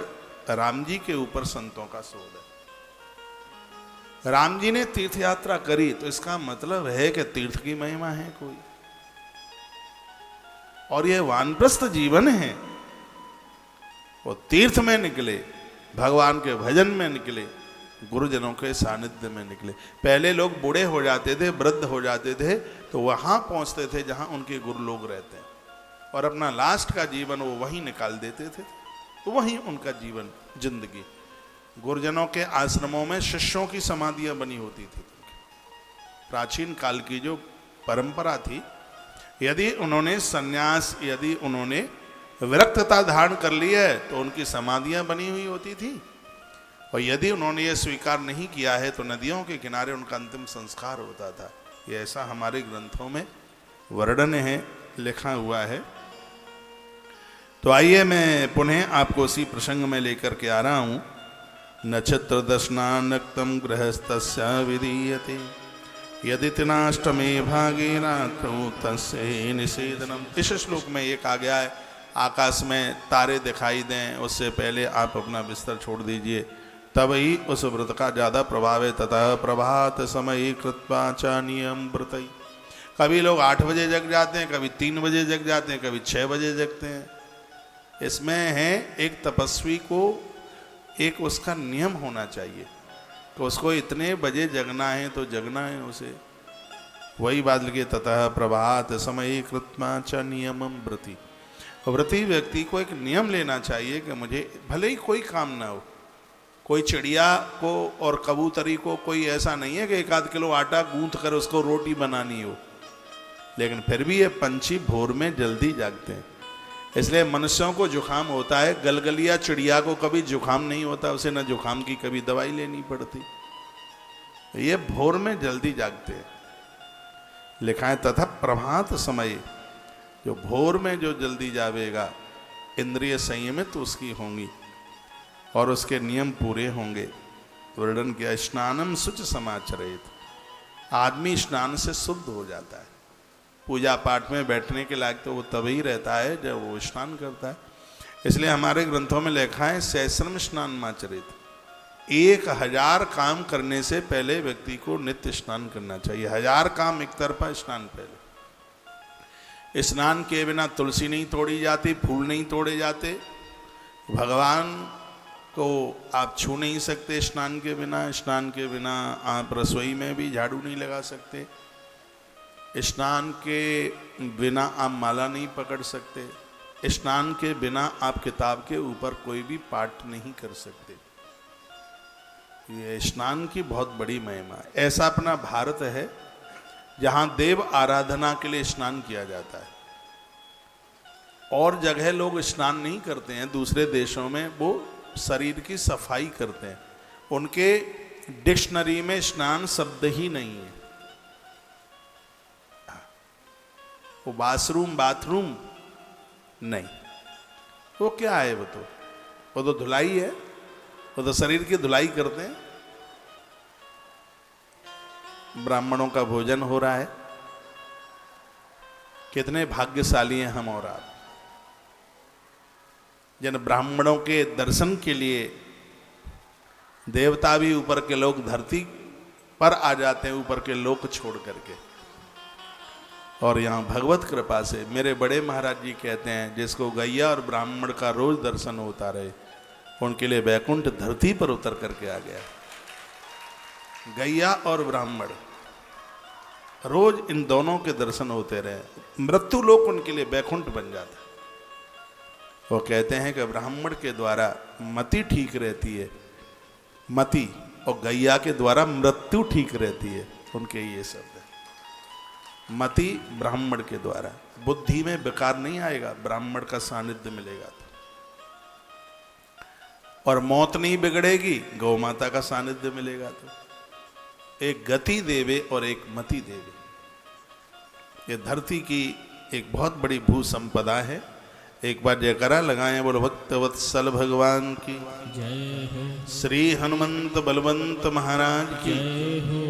राम जी के ऊपर संतों का शोध है। राम जी ने तीर्थ यात्रा करी तो इसका मतलब है कि तीर्थ की महिमा है कोई, और यह वानप्रस्थ जीवन है। वो तीर्थ में निकले, भगवान के भजन में निकले, गुरुजनों के सानिध्य में निकले। पहले लोग बूढ़े हो जाते थे, वृद्ध हो जाते थे, तो वहां पहुंचते थे जहां उनके गुरु लोग रहते हैं, और अपना लास्ट का जीवन वो वहीं निकाल देते थे। तो वहीं उनका जीवन, जिंदगी। गुरुजनों के आश्रमों में शिष्यों की समाधियां बनी होती थी। प्राचीन काल की जो परंपरा थी, यदि उन्होंने संन्यास, यदि उन्होंने विरक्तता धारण कर ली है तो उनकी समाधियां बनी हुई होती थी, और यदि उन्होंने ये स्वीकार नहीं किया है तो नदियों के किनारे उनका अंतिम संस्कार होता था। ये ऐसा हमारे ग्रंथों में वर्णन है, लिखा हुआ है। तो आइए मैं पुनः आपको उसी प्रसंग में लेकर के आ रहा हूं। नक्षत्र दर्शनानक्तम गृहस्थस्य विधीयते यदि तिनाष्टमे भागे रात्रौ तस्य निषेधनम। इस श्लोक में एक आ गया है, आकाश में तारे दिखाई दें उससे पहले आप अपना बिस्तर छोड़ दीजिए, तब ही उस व्रत का ज़्यादा प्रभाव है। ततः प्रभात समय कृत्वा च नियम व्रत। कभी लोग 8 बजे जग जाते हैं, कभी 3 बजे जग जाते हैं, कभी 6 बजे जगते हैं। इसमें है एक तपस्वी को एक उसका नियम होना चाहिए कि उसको इतने बजे जगना है तो जगना है उसे। वही बात लिखिए, ततः प्रभात समय कृत्वा च नियमम व्रति। व्रती व्यक्ति को एक नियम लेना चाहिए कि मुझे भले ही कोई काम ना हो, कोई चिड़िया को और कबूतरी को कोई ऐसा नहीं है कि 1-8 किलो आटा गूंथ कर उसको रोटी बनानी हो, लेकिन फिर भी ये पंछी भोर में जल्दी जागते हैं। इसलिए मनुष्यों को जुकाम होता है, गलगलिया चिड़िया को कभी जुकाम नहीं होता, उसे न जुकाम की कभी दवाई लेनी पड़ती, ये भोर में जल्दी जागते हैं। लिखा है तथा प्रभात समय, जो भोर में जो जल्दी जावेगा इंद्रिय संयमित उसकी होंगी और उसके नियम पूरे होंगे। वर्णन किया, स्नानम शुच समाचरित। आदमी स्नान से शुद्ध हो जाता है। पूजा पाठ में बैठने के लायक तो वो तभी रहता है जब वो स्नान करता है। इसलिए हमारे ग्रंथों में लिखा है सहस्रम स्नान माचरित। 1000 काम करने से पहले व्यक्ति को नित्य स्नान करना चाहिए। 1000 काम एक तरफा, स्नान पहले। स्नान के बिना तुलसी नहीं तोड़ी जाती, फूल नहीं तोड़े जाते, भगवान को आप छू नहीं सकते स्नान के बिना। स्नान के बिना आप रसोई में भी झाड़ू नहीं लगा सकते। स्नान के बिना आप माला नहीं पकड़ सकते, स्नान के बिना आप किताब के ऊपर कोई भी पाठ नहीं कर सकते। ये स्नान की बहुत बड़ी महिमा है। ऐसा अपना भारत है जहाँ देव आराधना के लिए स्नान किया जाता है। और जगह लोग स्नान नहीं करते हैं, दूसरे देशों में वो शरीर की सफाई करते हैं। उनके डिक्शनरी में स्नान शब्द ही नहीं है। वो बाथरूम नहीं, वो क्या है? वो तो धुलाई है, वो तो शरीर की धुलाई करते हैं। ब्राह्मणों का भोजन हो रहा है, कितने भाग्यशाली हैं हम और आप, जिन ब्राह्मणों के दर्शन के लिए देवता भी ऊपर के लोग धरती पर आ जाते हैं, ऊपर के लोक छोड़ करके। और यहाँ भगवत कृपा से मेरे बड़े महाराज जी कहते हैं, जिसको गैया और ब्राह्मण का रोज दर्शन होता रहे, उनके लिए वैकुंठ धरती पर उतर करके आ गया। गैया और ब्राह्मण रोज इन दोनों के दर्शन होते रहे, मृत्यु लोक उनके लिए वैकुंठ बन जाता। वो कहते हैं कि ब्राह्मण के द्वारा मति ठीक रहती है, मति, और गैया के द्वारा मृत्यु ठीक रहती है। उनके ये शब्द है, मति ब्राह्मण के द्वारा, बुद्धि में विकार नहीं आएगा, ब्राह्मण का सानिध्य मिलेगा तो। और मौत नहीं बिगड़ेगी, गौ माता का सानिध्य मिलेगा तो। एक गति देवे और एक मति देवे, ये धरती की एक बहुत बड़ी भू संपदा है। एक बार जयकारा लगाएं, बोलो भक्तवत्सल भगवान की जय हो, श्री हनुमंत बलवंत महाराज की जय हो।